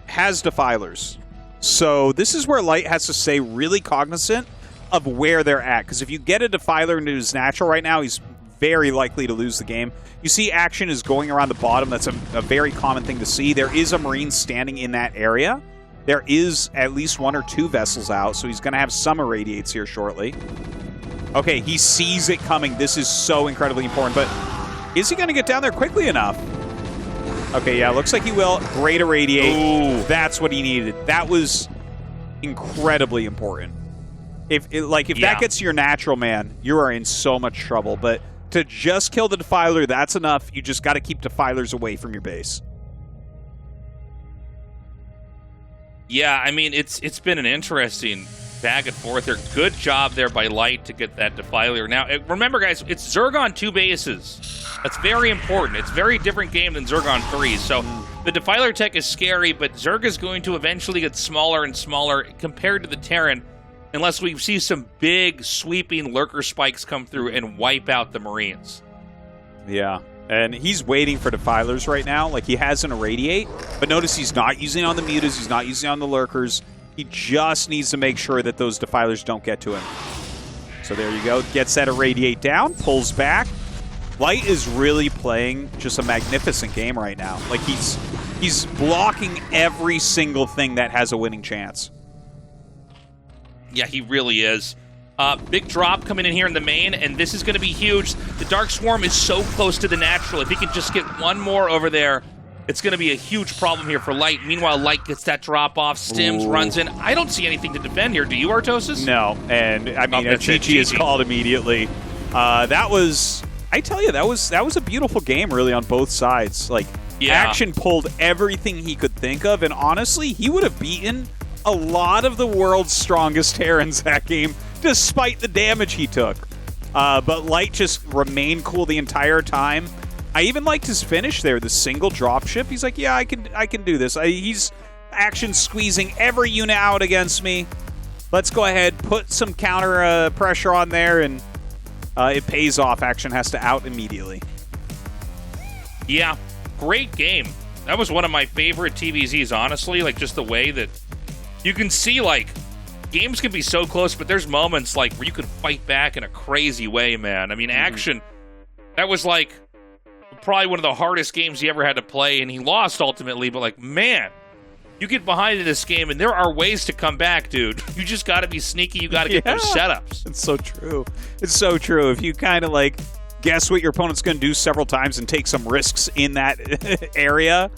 has Defilers. So this is where Light has to stay really cognizant of where they're at. Because if you get a Defiler into his natural right now, he's very likely to lose the game. You see Action is going around the bottom. That's a very common thing to see. There is a Marine standing in that area. There is at least 1 or 2 vessels out, so he's going to have some irradiates here shortly. Okay, he sees it coming. This is so incredibly important, but is he going to get down there quickly enough? Okay, yeah, looks like he will. Great irradiate. Ooh. That's what he needed. That was incredibly important. If that gets your natural, man, you are in so much trouble. But to just kill the Defiler, that's enough. You just got to keep Defilers away from your base. Yeah, I mean, it's been an interesting back and forth here. Good job there by Light to get that Defiler. Now, remember, guys, it's Zerg on 2 bases. That's very important. It's a very different game than Zerg on 3. So the Defiler tech is scary, but Zerg is going to eventually get smaller and smaller compared to the Terran unless we see some big, sweeping lurker spikes come through and wipe out the Marines. Yeah. And he's waiting for Defilers right now. Like, he has an irradiate, but notice he's not using it on the mutas. He's not using it on the lurkers. He just needs to make sure that those Defilers don't get to him. So there you go. Gets that irradiate down, pulls back. Light is really playing just a magnificent game right now. Like, he's blocking every single thing that has a winning chance. Yeah, he really is. Big drop coming in here in the main, and this is going to be huge. The Dark Swarm is so close to the natural. If he can just get one more over there, it's going to be a huge problem here for Light. Meanwhile, Light gets that drop off, stims, runs in. I don't see anything to defend here. Do you, Artosis? No, and I mean, GG is called immediately. That was, I tell you, that was a beautiful game, really, on both sides. Like, Action pulled everything he could think of, and honestly, he would have beaten a lot of the world's strongest Terrans that game, despite the damage he took. But Light just remained cool the entire time. I even liked his finish there, the single dropship. He's like, yeah, I can do this. He's Action squeezing every unit out against me. Let's go ahead, put some counter pressure on there, and it pays off. Action has to out immediately. Yeah, great game. That was one of my favorite TVZs, honestly. Like, just the way that you can see, like, games can be so close, but there's moments, like, where you could fight back in a crazy way, man. I mean, Action, that was, like, probably one of the hardest games he ever had to play, and he lost ultimately, but, like, man, you get behind in this game, and there are ways to come back, dude. You just got to be sneaky. You got to get those setups. It's so true. It's so true. If you kind of, like, guess what your opponent's going to do several times and take some risks in that area,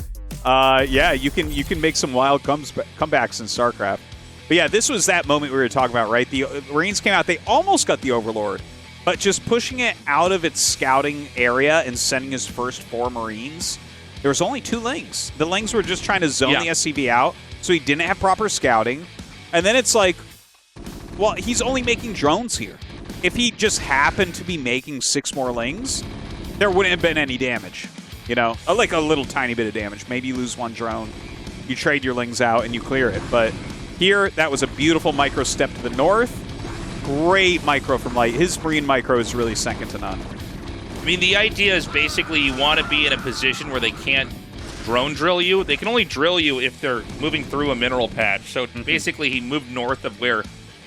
yeah, you can make some wild comebacks in StarCraft. But yeah, this was that moment we were talking about, right? The Marines came out. They almost got the Overlord, but just pushing it out of its scouting area and sending his first 4 Marines. There was only 2 Lings. The Lings were just trying to zone the SCV out, so he didn't have proper scouting. And then it's like, well, he's only making drones here. If he just happened to be making 6 more Lings, there wouldn't have been any damage. You know, like a little tiny bit of damage. Maybe you lose 1 drone, you trade your Lings out, and you clear it. But here, that was a beautiful micro step to the north. Great micro from Light. His Marine micro is really second to none. I mean, the idea is basically you want to be in a position where they can't drone drill you. They can only drill you if they're moving through a mineral patch. So basically, he moved north of where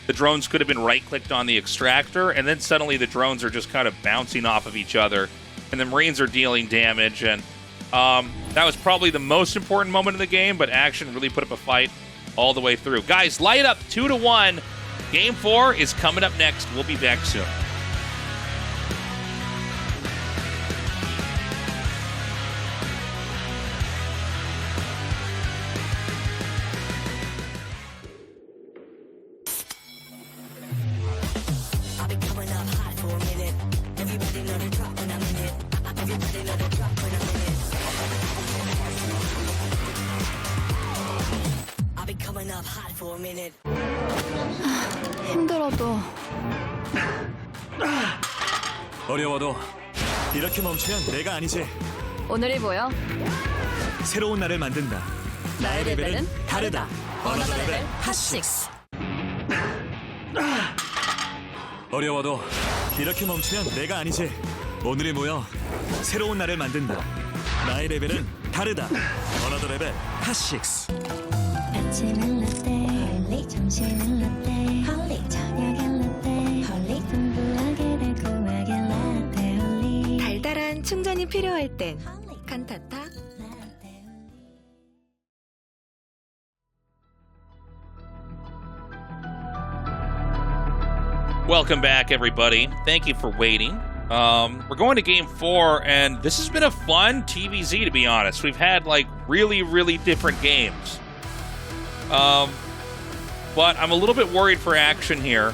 the drones could have been right-clicked on the extractor, and then suddenly the drones are just kind of bouncing off of each other, and the Marines are dealing damage. And that was probably the most important moment in the game, but Action really put up a fight all the way through. Guys, Light up 2-1. Game 4 is coming up next. We'll be back soon. 힘들어도 어려워도 이렇게 멈추면 내가 아니지. 오늘이 보여. 새로운 나를 만든다. 나의 레벨은 다르다. 어나더 레벨 핫6. 어려워도 이렇게 멈추면 내가 아니지. 오늘이 모여 새로운 나를 만든다. 나의 레벨은 다르다. 어나더 레벨 핫6. 아침은 라떼 홀리 점심은 라떼 홀리 저녁엔 라떼 홀리 공부하게 달콤하게 라떼 홀리 달달한 충전이 필요할 땐 칸타타. Welcome back, everybody. Thank you for waiting. We're going to Game 4, and this has been a fun TVZ, to be honest. We've had, like, really, really different games. But I'm a little bit worried for action here.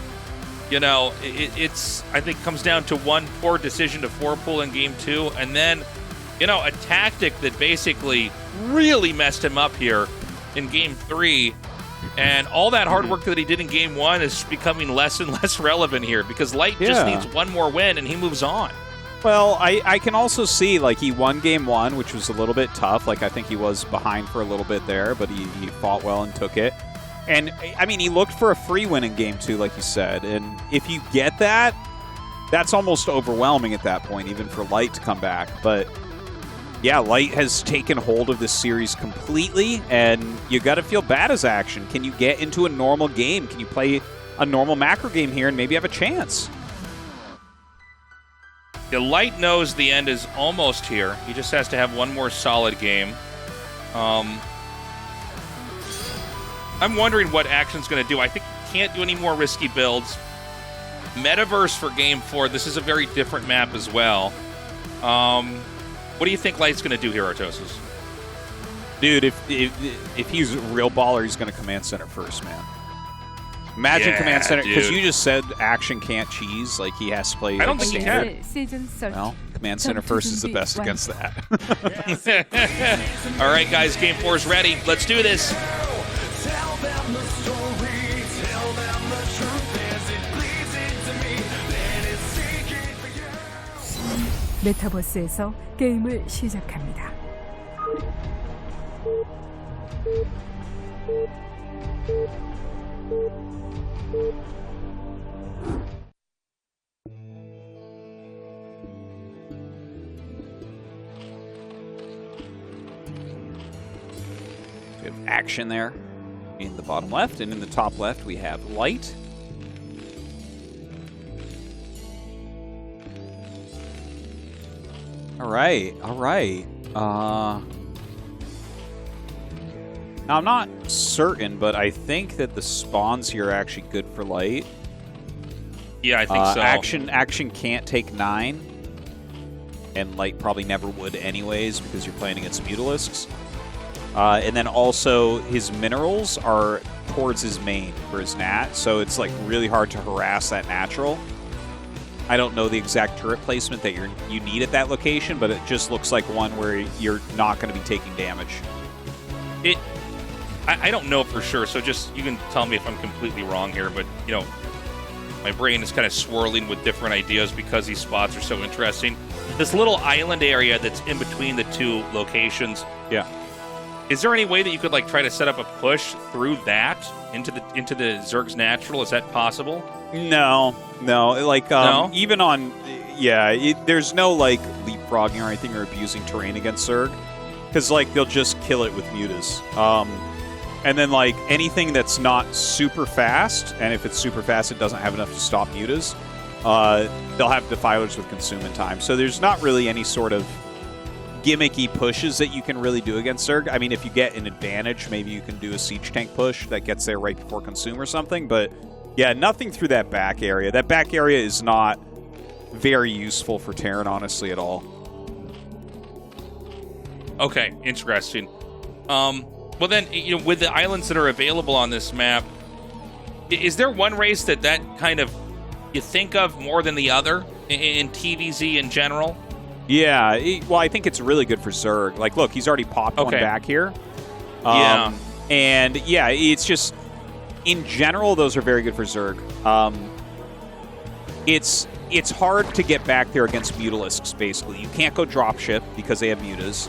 You know, it's I think comes down to one poor decision to 4-pull in Game 2, and then, you know, a tactic that basically really messed him up here in Game 3. And all that hard work that he did in Game 1 is becoming less and less relevant here because Light just needs one more win and he moves on. Well, I can also see, like, he won Game 1, which was a little bit tough. Like, I think he was behind for a little bit there, but he fought well and took it. And, I mean, he looked for a free win in Game 2, like you said. And if you get that, that's almost overwhelming at that point, even for Light to come back. But yeah, Light has taken hold of this series completely, and you got to feel bad as Action. Can you get into a normal game? Can you play a normal macro game here and maybe have a chance? The Light knows the end is almost here. He just has to have one more solid game. I'm wondering what Action's going to do. I think he can't do any more risky builds. Metaverse for Game 4. This is a very different map as well. What do you think Light's going to do here, Tastosis? Dude, if he's a real baller, he's going to command center first, man. Imagine command center, because you just said Action can't cheese, like he has to play. I don't think he can. Season 13 Well, command center first is the best against that. All right, guys, Game 4 is ready. Let's do this. Tell them the story, tell them the truth as it bleeds into me. Let it sink in for you. 메타버스에서 게임을 시작합니다. We have Action there in the bottom left, and in the top left we have Light. All right. Now I'm not certain, but I think that the spawns here are actually good for Light. Yeah, I think so. Action can't take 9, and Light probably never would anyways because you're playing against Mutalisks. And then also his minerals are towards his main for his nat, so it's like really hard to harass that natural. I don't know the exact turret placement that you need at that location, but it just looks like one where you're not going to be taking damage. I don't know for sure, so just you can tell me if I'm completely wrong here, but you know, my brain is kind of swirling with different ideas because these spots are so interesting. This little island area that's in between the two locations. Yeah. Is there any way that you could like try to set up a push through that into the Zerg's natural? Is that possible? No. Like No? even on there's no like leapfrogging or anything or abusing terrain against Zerg, because like they'll just kill it with mutas. And then like anything that's not super fast, and if it's super fast, it doesn't have enough to stop mutas. They'll have defilers with consume in time. So there's not really any sort of gimmicky pushes that you can really do against Zerg. I mean, if you get an advantage, maybe you can do a siege tank push that gets there right before consume or something. But yeah, nothing through that back area. That back area is not very useful for Terran, honestly, at all. Okay, interesting. Well then, you know, with the islands that are available on this map, is there one race that kind of you think of more than the other in TVZ in general? Yeah, well, I think it's really good for Zerg. Like, look, he's already popped one back here. Yeah. And yeah, it's just in general, those are very good for Zerg. It's hard to get back there against Mutalisks, basically. You can't go dropship because they have mutas.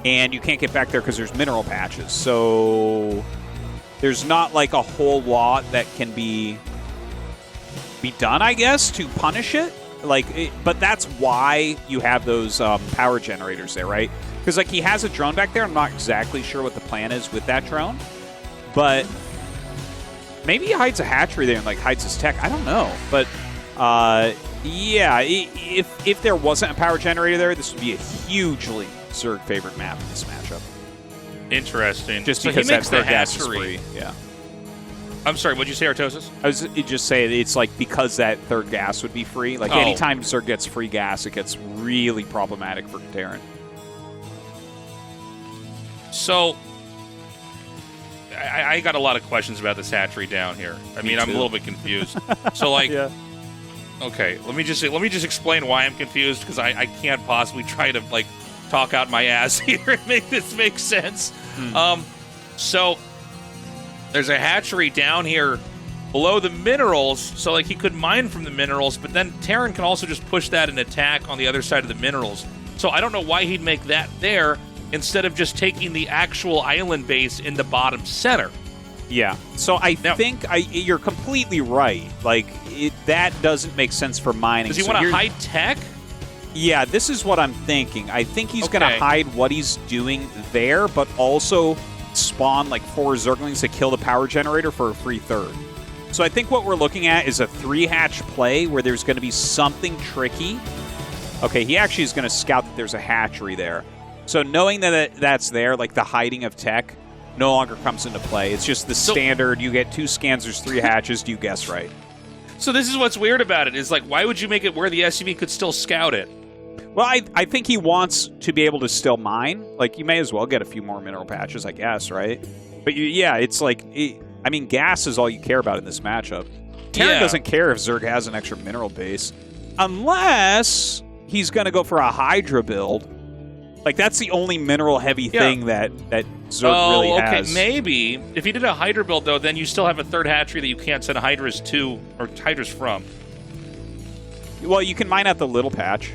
And you can't get back there because there's mineral patches. So there's not like a whole lot that can be done, I guess, to punish it. But that's why you have those power generators there, right? Because like he has a drone back there. I'm not exactly sure what the plan is with that drone, but maybe he hides a hatchery there and like hides his tech. I don't know, but yeah, if there wasn't a power generator there, this would be a hugely Zerg favorite map in this matchup. Interesting. Just so because he makes that the third gas is hatchery. free. Yeah. I'm sorry, what'd you say, Tastosis? I was just saying it's like because that third gas would be free. Like anytime Zerg gets free gas, it gets really problematic for Terran. So I got a lot of questions about this hatchery down here. I mean, I'm a little bit confused. So like, okay, let me just explain why I'm confused because I can't possibly try to like talk out my ass here and make this make sense. So there's a hatchery down here below the minerals, so like he could mine from the minerals, but then Terran can also just push that and attack on the other side of the minerals. So I don't know why he'd make that there instead of just taking the actual island base in the bottom center. Yeah. So I think you're completely right. Like that doesn't make sense for mining. Does he want to hide tech? Yeah, this is what I'm thinking. I think he's going to hide what he's doing there, but also spawn like 4 Zerglings to kill the power generator for a free third. So I think what we're looking at is a 3-hatch play where there's going to be something tricky. Okay, he actually is going to scout that there's a hatchery there. So knowing that that's there, like the hiding of tech, no longer comes into play. It's just the standard, you get 2 scans, there's 3 hatches, do you guess right? So this is what's weird about it, is like, why would you make it where the SUV could still scout it? Well, I think he wants to be able to still mine. Like, you may as well get a few more mineral patches, I guess, right? But yeah, it's like, I mean, gas is all you care about in this matchup. Terran doesn't care if Zerg has an extra mineral base, unless he's going to go for a Hydra build. Like, that's the only mineral-heavy thing that Zerg really has. Okay, maybe. If he did a Hydra build, though, then you still have a 3rd hatchery that you can't send Hydras to, or Hydras from. Well, you can mine out the little patch.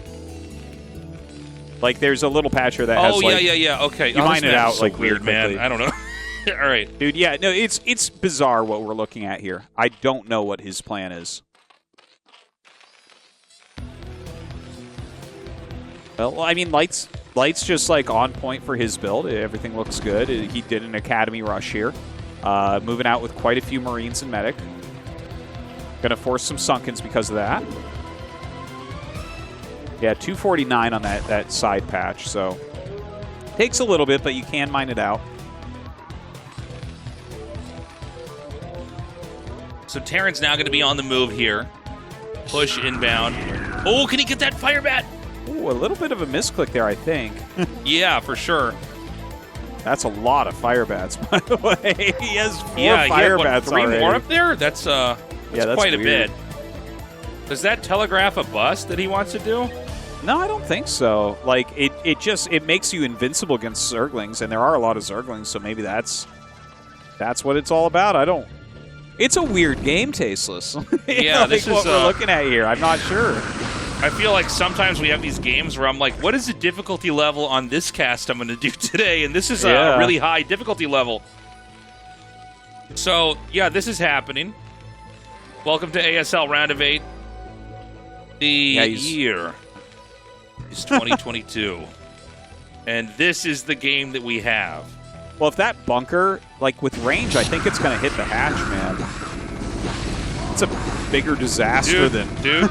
Like, there's a little patcher that has, yeah, okay. You mine it out, so like, weird, really man. I don't know. All right. Dude, yeah, no, it's bizarre what we're looking at here. I don't know what his plan is. Well, I mean, Light's just, like, on point for his build. Everything looks good. He did an Academy rush here. Moving out with quite a few Marines and Medic. Gonna force some Sunkens because of that. Yeah, 249 on that side patch, so takes a little bit, but you can mine it out. So Terran's now going to be on the move here. Push inbound. Oh, can he get that fire bat? Ooh, a little bit of a misclick there, I think. Yeah, for sure. That's a lot of fire bats, by the way. He has 4 fire bats 3 already. more up there? That's quite a weird. bit. Does that telegraph a bust that he wants to do? No, I don't think so. Like, it makes you invincible against Zerglings, and there are a lot of Zerglings, so maybe that's what it's all about. I don't... It's a weird game, Tasteless. Yeah, this is what we're looking at here. I'm not sure. I feel like sometimes we have these games where I'm like, what is the difficulty level on this cast I'm going to do today? And this is a really high difficulty level. So, yeah, this is happening. Welcome to ASL Round of 8. The year is 2022. And this is the game that we have. Well, if that bunker, like with range, I think it's going to hit the hatch, man. It's a bigger disaster than... Dude.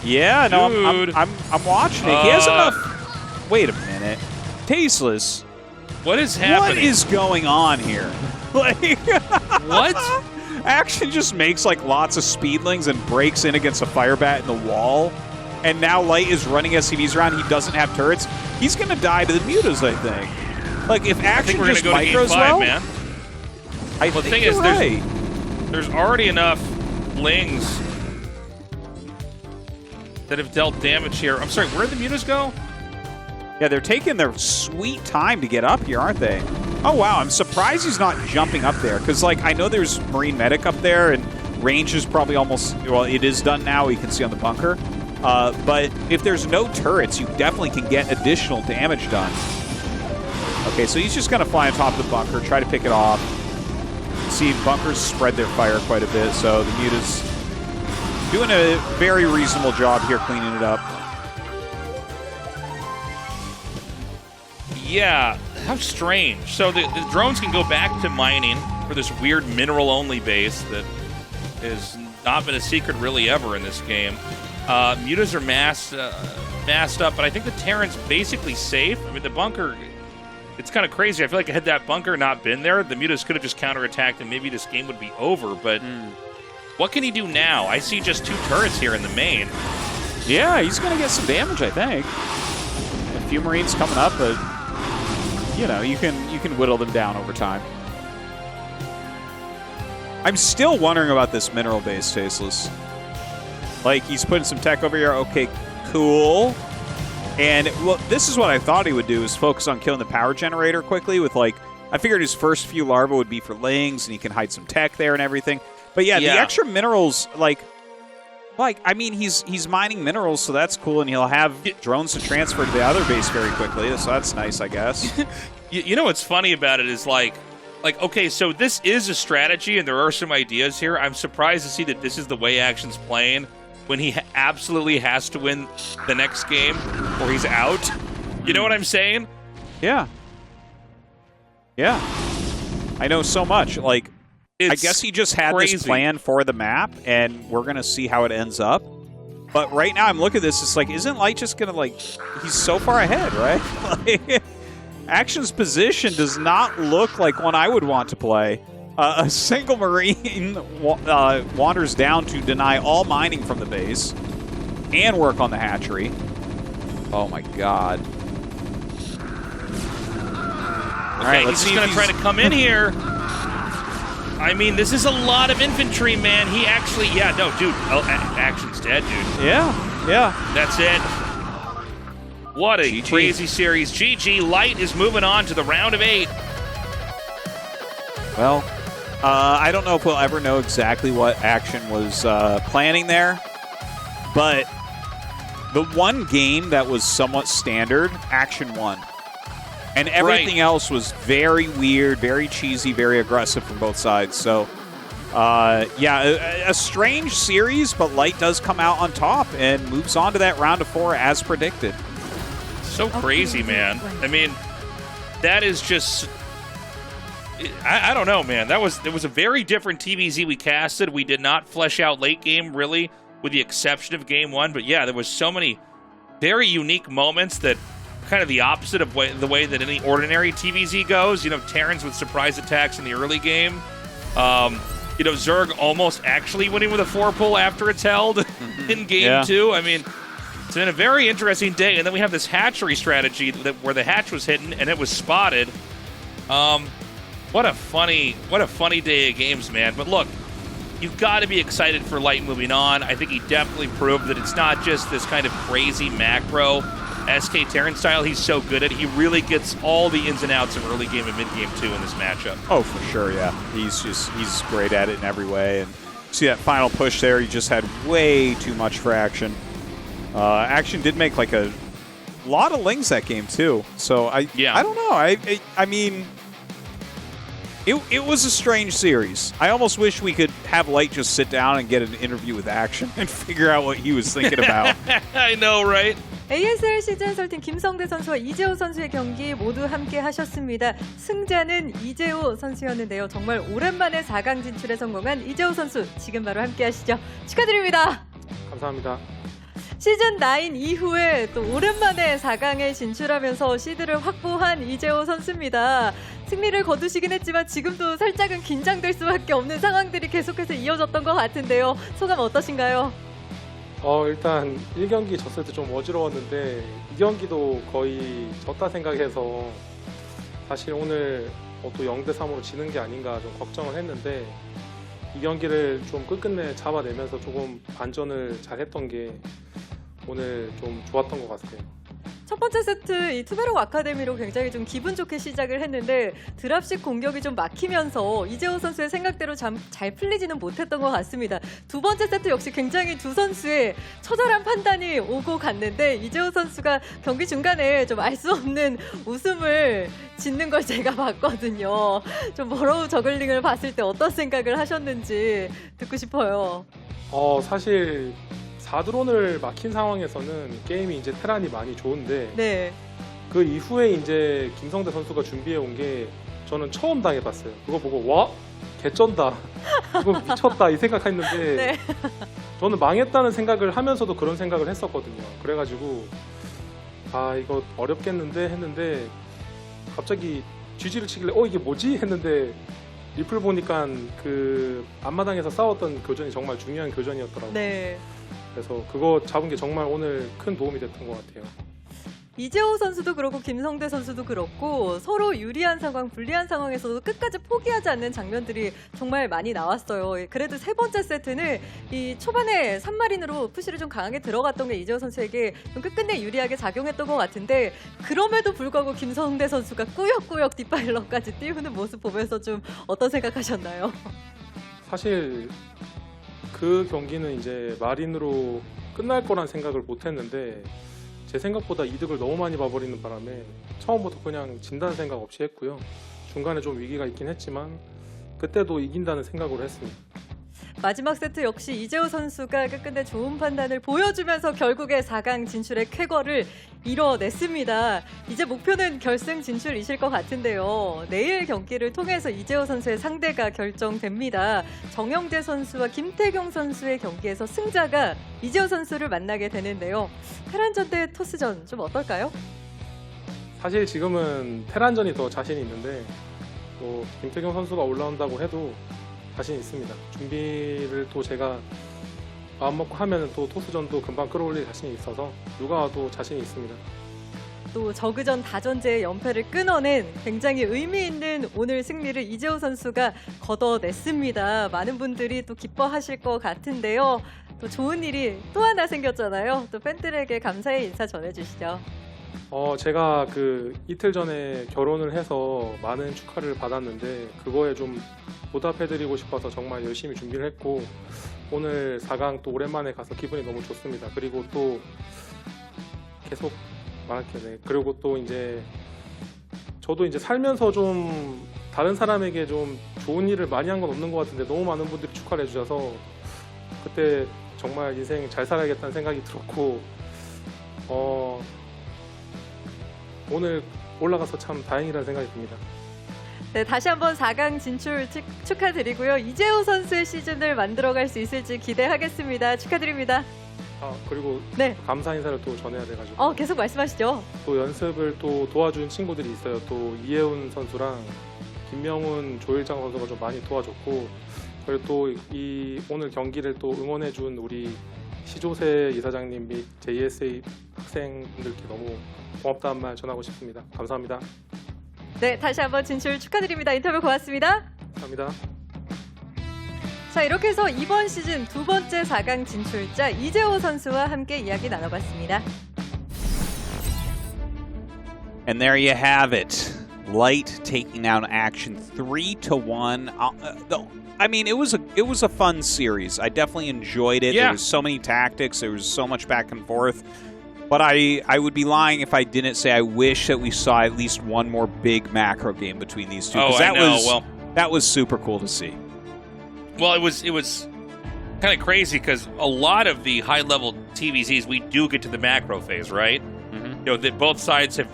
Yeah, no, I'm watching it. He has enough... Wait a minute. Tasteless. What is happening? What is going on here? Like... What? Action just makes like lots of speedlings and breaks in against a fire bat in the wall. And now Light is running SCVs around. He doesn't have turrets. He's going to die to the mutas, I think. Like, if Action just micros well... man. Well, the thing is, there's already enough Lings that have dealt damage here. I'm sorry, where did the mutas go? Yeah, they're taking their sweet time to get up here, aren't they? Oh, wow. I'm surprised he's not jumping up there. Because, like, I know there's Marine Medic up there, and range is probably almost... Well, it is done now. You can see on the bunker. But if there's no turrets, you definitely can get additional damage done. Okay, so he's just going to fly on top of the bunker, try to pick it off. See, bunkers spread their fire quite a bit, so the Muta's doing a very reasonable job here cleaning it up. Yeah, how strange. So the drones can go back to mining for this weird mineral-only base that has not been a secret really ever in this game. Mutas are massed up, but I think the Terran's basically safe. I mean, the bunker, it's kind of crazy. I feel like had that bunker not been there, the Mutas could have just counterattacked and maybe this game would be over, but what can he do now? I see just 2 turrets here in the main. Yeah, he's going to get some damage, I think. A few Marines coming up, but... You know, you can whittle them down over time. I'm still wondering about this mineral base, Tasteless. Like, he's putting some tech over here. Okay, cool. And, well, this is what I thought he would do, is focus on killing the power generator quickly with, like, I figured his first few larvae would be for lings, and he can hide some tech there and everything. But, yeah, the extra minerals, like, I mean, he's mining minerals, so that's cool, and he'll have drones to transfer to the other base very quickly, so that's nice, I guess. You know what's funny about it is, like, okay, so this is a strategy, and there are some ideas here. I'm surprised to see that this is the way Action's playing when he absolutely has to win the next game, or he's out. You know what I'm saying? Yeah. Yeah. I know so much, like... I guess he just had this plan for the map, and we're going to see how it ends up. But right now, I'm looking at this, it's like, isn't Light just going to, like, he's so far ahead, right? Like, Action's position does not look like one I would want to play. A single Marine wanders down to deny all mining from the base and work on the hatchery. Oh, my God. All right, he's just going to try to come in here. I mean, this is a lot of infantry, man. He actually, yeah, no, dude. Oh, Action's dead, dude. Yeah, yeah. That's it. What a crazy series. GG. Light is moving on to the round of 8. Well, I don't know if we'll ever know exactly what Action was planning there, but the one game that was somewhat standard, Action won. And everything else was very weird, very cheesy, very aggressive from both sides. So, yeah, a strange series, but Light does come out on top and moves on to that round of 4 as predicted. So crazy, man. I mean, that is just... I don't know, man. It was a very different TVZ we casted. We did not flesh out late game, really, with the exception of Game 1. But, yeah, there was so many very unique moments that... kind of the opposite of the way that any ordinary TVZ goes. You know, Terrans with surprise attacks in the early game. You know, Zerg almost actually winning with a 4-pull after it's held in Game 2. I mean, it's been a very interesting day. And then we have this hatchery strategy where the hatch was hidden and it was spotted. What a funny day of games, man. But look, you've got to be excited for Light moving on. I think he definitely proved that it's not just this kind of crazy macro SK Terran style. He's so good at it. He really gets all the ins and outs of early game and mid game too in this matchup. Oh, for sure, yeah. He's great at it in every way. And see that final push there, he just had way too much for Action. Action did make like a lot of lings that game too. So I don't know. I mean, it was a strange series. I almost wish we could have Light just sit down and get an interview with Action and figure out what he was thinking about. I know, right? ASL 시즌 13 김성대 선수와 이재호 선수의 경기 모두 함께 하셨습니다. 승자는 이재호 선수였는데요. 정말 오랜만에 4강 진출에 성공한 이재호 선수 지금 바로 함께 하시죠. 축하드립니다. 감사합니다. 시즌 9 이후에 또 오랜만에 4강에 진출하면서 시드를 확보한 이재호 선수입니다. 승리를 거두시긴 했지만 지금도 살짝은 긴장될 수밖에 없는 상황들이 계속해서 이어졌던 것 같은데요. 소감 어떠신가요? 일단 1경기 졌을 때 좀 어지러웠는데 2경기도 거의 졌다 생각해서 사실 오늘 또 0대3으로 지는 게 아닌가 좀 걱정을 했는데 2경기를 좀 끝끝내 잡아내면서 조금 반전을 잘 했던 게 오늘 좀 좋았던 것 같아요. 첫 번째 세트 이 투베럭 아카데미로 굉장히 좀 기분 좋게 시작을 했는데 드랍식 공격이 좀 막히면서 이재호 선수의 생각대로 잘 풀리지는 못했던 것 같습니다. 두 번째 세트 역시 굉장히 두 선수의 처절한 판단이 오고 갔는데 이재호 선수가 경기 중간에 좀 알 수 없는 웃음을 짓는 걸 제가 봤거든요. 좀 버러우 저글링을 봤을 때 어떤 생각을 하셨는지 듣고 싶어요. 사실 4드론을 막힌 상황에서는 게임이 이제 테란이 많이 좋은데 네. 그 이후에 이제 김성대 선수가 준비해 온 게 저는 처음 당해봤어요. 그거 보고 와 개쩐다, 이거 미쳤다 이 생각했는데 네. 저는 망했다는 생각을 하면서도 그런 생각을 했었거든요. 그래가지고 아 이거 어렵겠는데 했는데 갑자기 GG를 치길래 이게 뭐지 했는데 리플 보니까 그 앞마당에서 싸웠던 교전이 정말 중요한 교전이었더라고요. 네. 그래서 그거 잡은 게 정말 오늘 큰 도움이 됐던 것 같아요. 이재호 선수도 그렇고 김성대 선수도 그렇고 서로 유리한 상황, 불리한 상황에서도 끝까지 포기하지 않는 장면들이 정말 많이 나왔어요. 그래도 세 번째 세트는 이 초반에 3마린으로 푸시를 좀 강하게 들어갔던 게 이재호 선수에게 좀 끝끝내 유리하게 작용했던 것 같은데 그럼에도 불구하고 김성대 선수가 꾸역꾸역 뒷발로까지 띄우는 모습 보면서 좀 어떤 생각하셨나요? 사실 그 경기는 이제 마린으로 끝날 거란 생각을 못했는데 제 생각보다 이득을 너무 많이 봐버리는 바람에 처음부터 그냥 진다는 생각 없이 했고요. 중간에 좀 위기가 있긴 했지만 그때도 이긴다는 생각으로 했습니다. 마지막 세트 역시 이재호 선수가 끝끝내 좋은 판단을 보여주면서 결국에 4강 진출의 쾌거를 이뤄냈습니다. 이제 목표는 결승 진출이실 것 같은데요. 내일 경기를 통해서 이재호 선수의 상대가 결정됩니다. 정영재 선수와 김태경 선수의 경기에서 승자가 이재호 선수를 만나게 되는데요. 테란전 대 토스전 좀 어떨까요? 사실 지금은 테란전이 더 자신이 있는데 또 김태경 선수가 올라온다고 해도 자신 있습니다. 준비를 또 제가 마음 먹고 하면 또 토스전도 금방 끌어올릴 자신이 있어서 누가 와도 자신이 있습니다. 또 저그전 다전제의 연패를 끊어낸 굉장히 의미 있는 오늘 승리를 이재호 선수가 거둬냈습니다. 많은 분들이 또 기뻐하실 것 같은데요. 또 좋은 일이 또 하나 생겼잖아요. 또 팬들에게 감사의 인사 전해주시죠. 제가 그 이틀 전에 결혼을 해서 많은 축하를 받았는데 그거에 좀 보답해드리고 싶어서 정말 열심히 준비를 했고 오늘 4강 또 오랜만에 가서 기분이 너무 좋습니다. 그리고 또 계속 말할게요. 네. 그리고 또 이제 저도 이제 살면서 좀 다른 사람에게 좀 좋은 일을 많이 한 건 없는 것 같은데 너무 많은 분들이 축하를 해주셔서 그때 정말 인생 잘 살아야겠다는 생각이 들었고 오늘 올라가서 참 다행이라는 생각이 듭니다. 네, 다시 한번 4강 진출 축하드리고요. 이재호 선수의 시즌을 만들어갈 수 있을지 기대하겠습니다. 축하드립니다. 그리고 네. 감사 인사를 또 전해야 돼가지고 계속 말씀하시죠. 또 연습을 또 도와준 친구들이 있어요. 또 이혜훈 선수랑 김명훈, 조일장 선수가 좀 많이 도와줬고 그리고 또 이 오늘 경기를 또 응원해준 우리 시조세 이사장님 및 JSA 학생분들께 너무 고맙다는 말 전하고 싶습니다. 감사합니다. 네, 다시 한번 진출 축하드립니다. 인터뷰 고맙습니다. 감사합니다. 자, 이렇게 해서 이번 시즌 두 번째 4강 진출자 이재호 선수와 함께 이야기 나눠봤습니다. And there you have it. Light taking down Action 3-1. I mean, it was a fun series. I definitely enjoyed it. Yeah. There was so many tactics. There was so much back and forth. But I would be lying if I didn't say I wish that we saw at least one more big macro game between these two. That was super cool to see. Well, it was kind of crazy because a lot of the high-level TVZs we do get to the macro phase, right? Mm-hmm. You know, that both sides have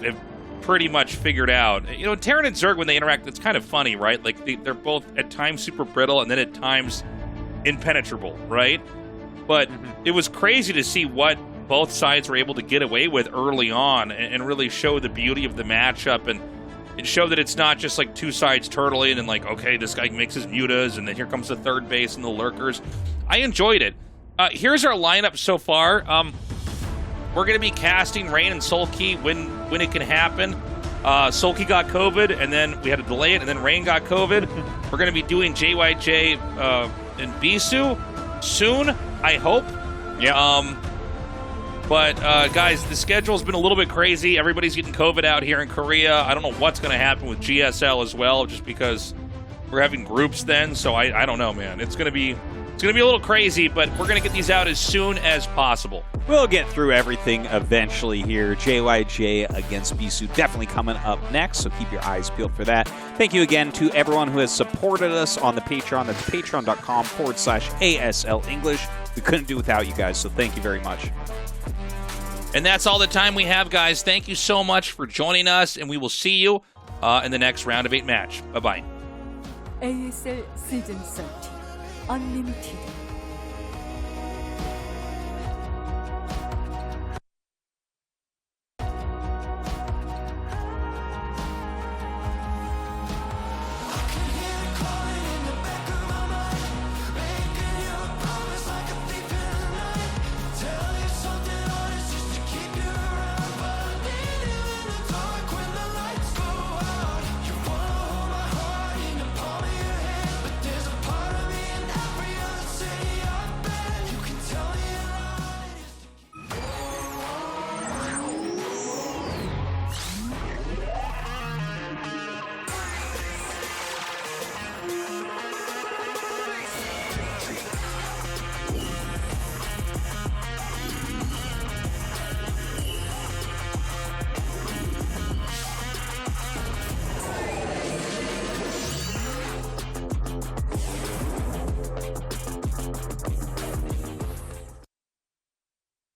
pretty much figured out. You know, Terran and Zerg when they interact, it's kind of funny, right? Like they're both at times super brittle and then at times impenetrable, right? But it was crazy to see what both sides were able to get away with early on and really show the beauty of the matchup and show that it's not just like two sides turtling and like, okay, this guy makes his mutas and then here comes the third base and the lurkers. I enjoyed it. Here's our lineup so far. We're going to be casting Rain and Sulky when it can happen. Sulky got COVID and then we had to delay it and then Rain got COVID. We're going to be doing JYJ and Bisu soon, I hope. Yeah. But, guys, the schedule's been a little bit crazy. Everybody's getting COVID out here in Korea. I don't know what's going to happen with GSL as well, just because we're having groups then. So I don't know, man. It's going to be a little crazy, but we're going to get these out as soon as possible. We'll get through everything eventually here. JYJ against Bisu definitely coming up next, so keep your eyes peeled for that. Thank you again to everyone who has supported us on the Patreon. That's patreon.com/ASL English. We couldn't do without you guys, so thank you very much. And that's all the time we have, guys. Thank you so much for joining us, and we will see you in the next round of 8 match. Bye-bye. ASL Season 13 Unlimited.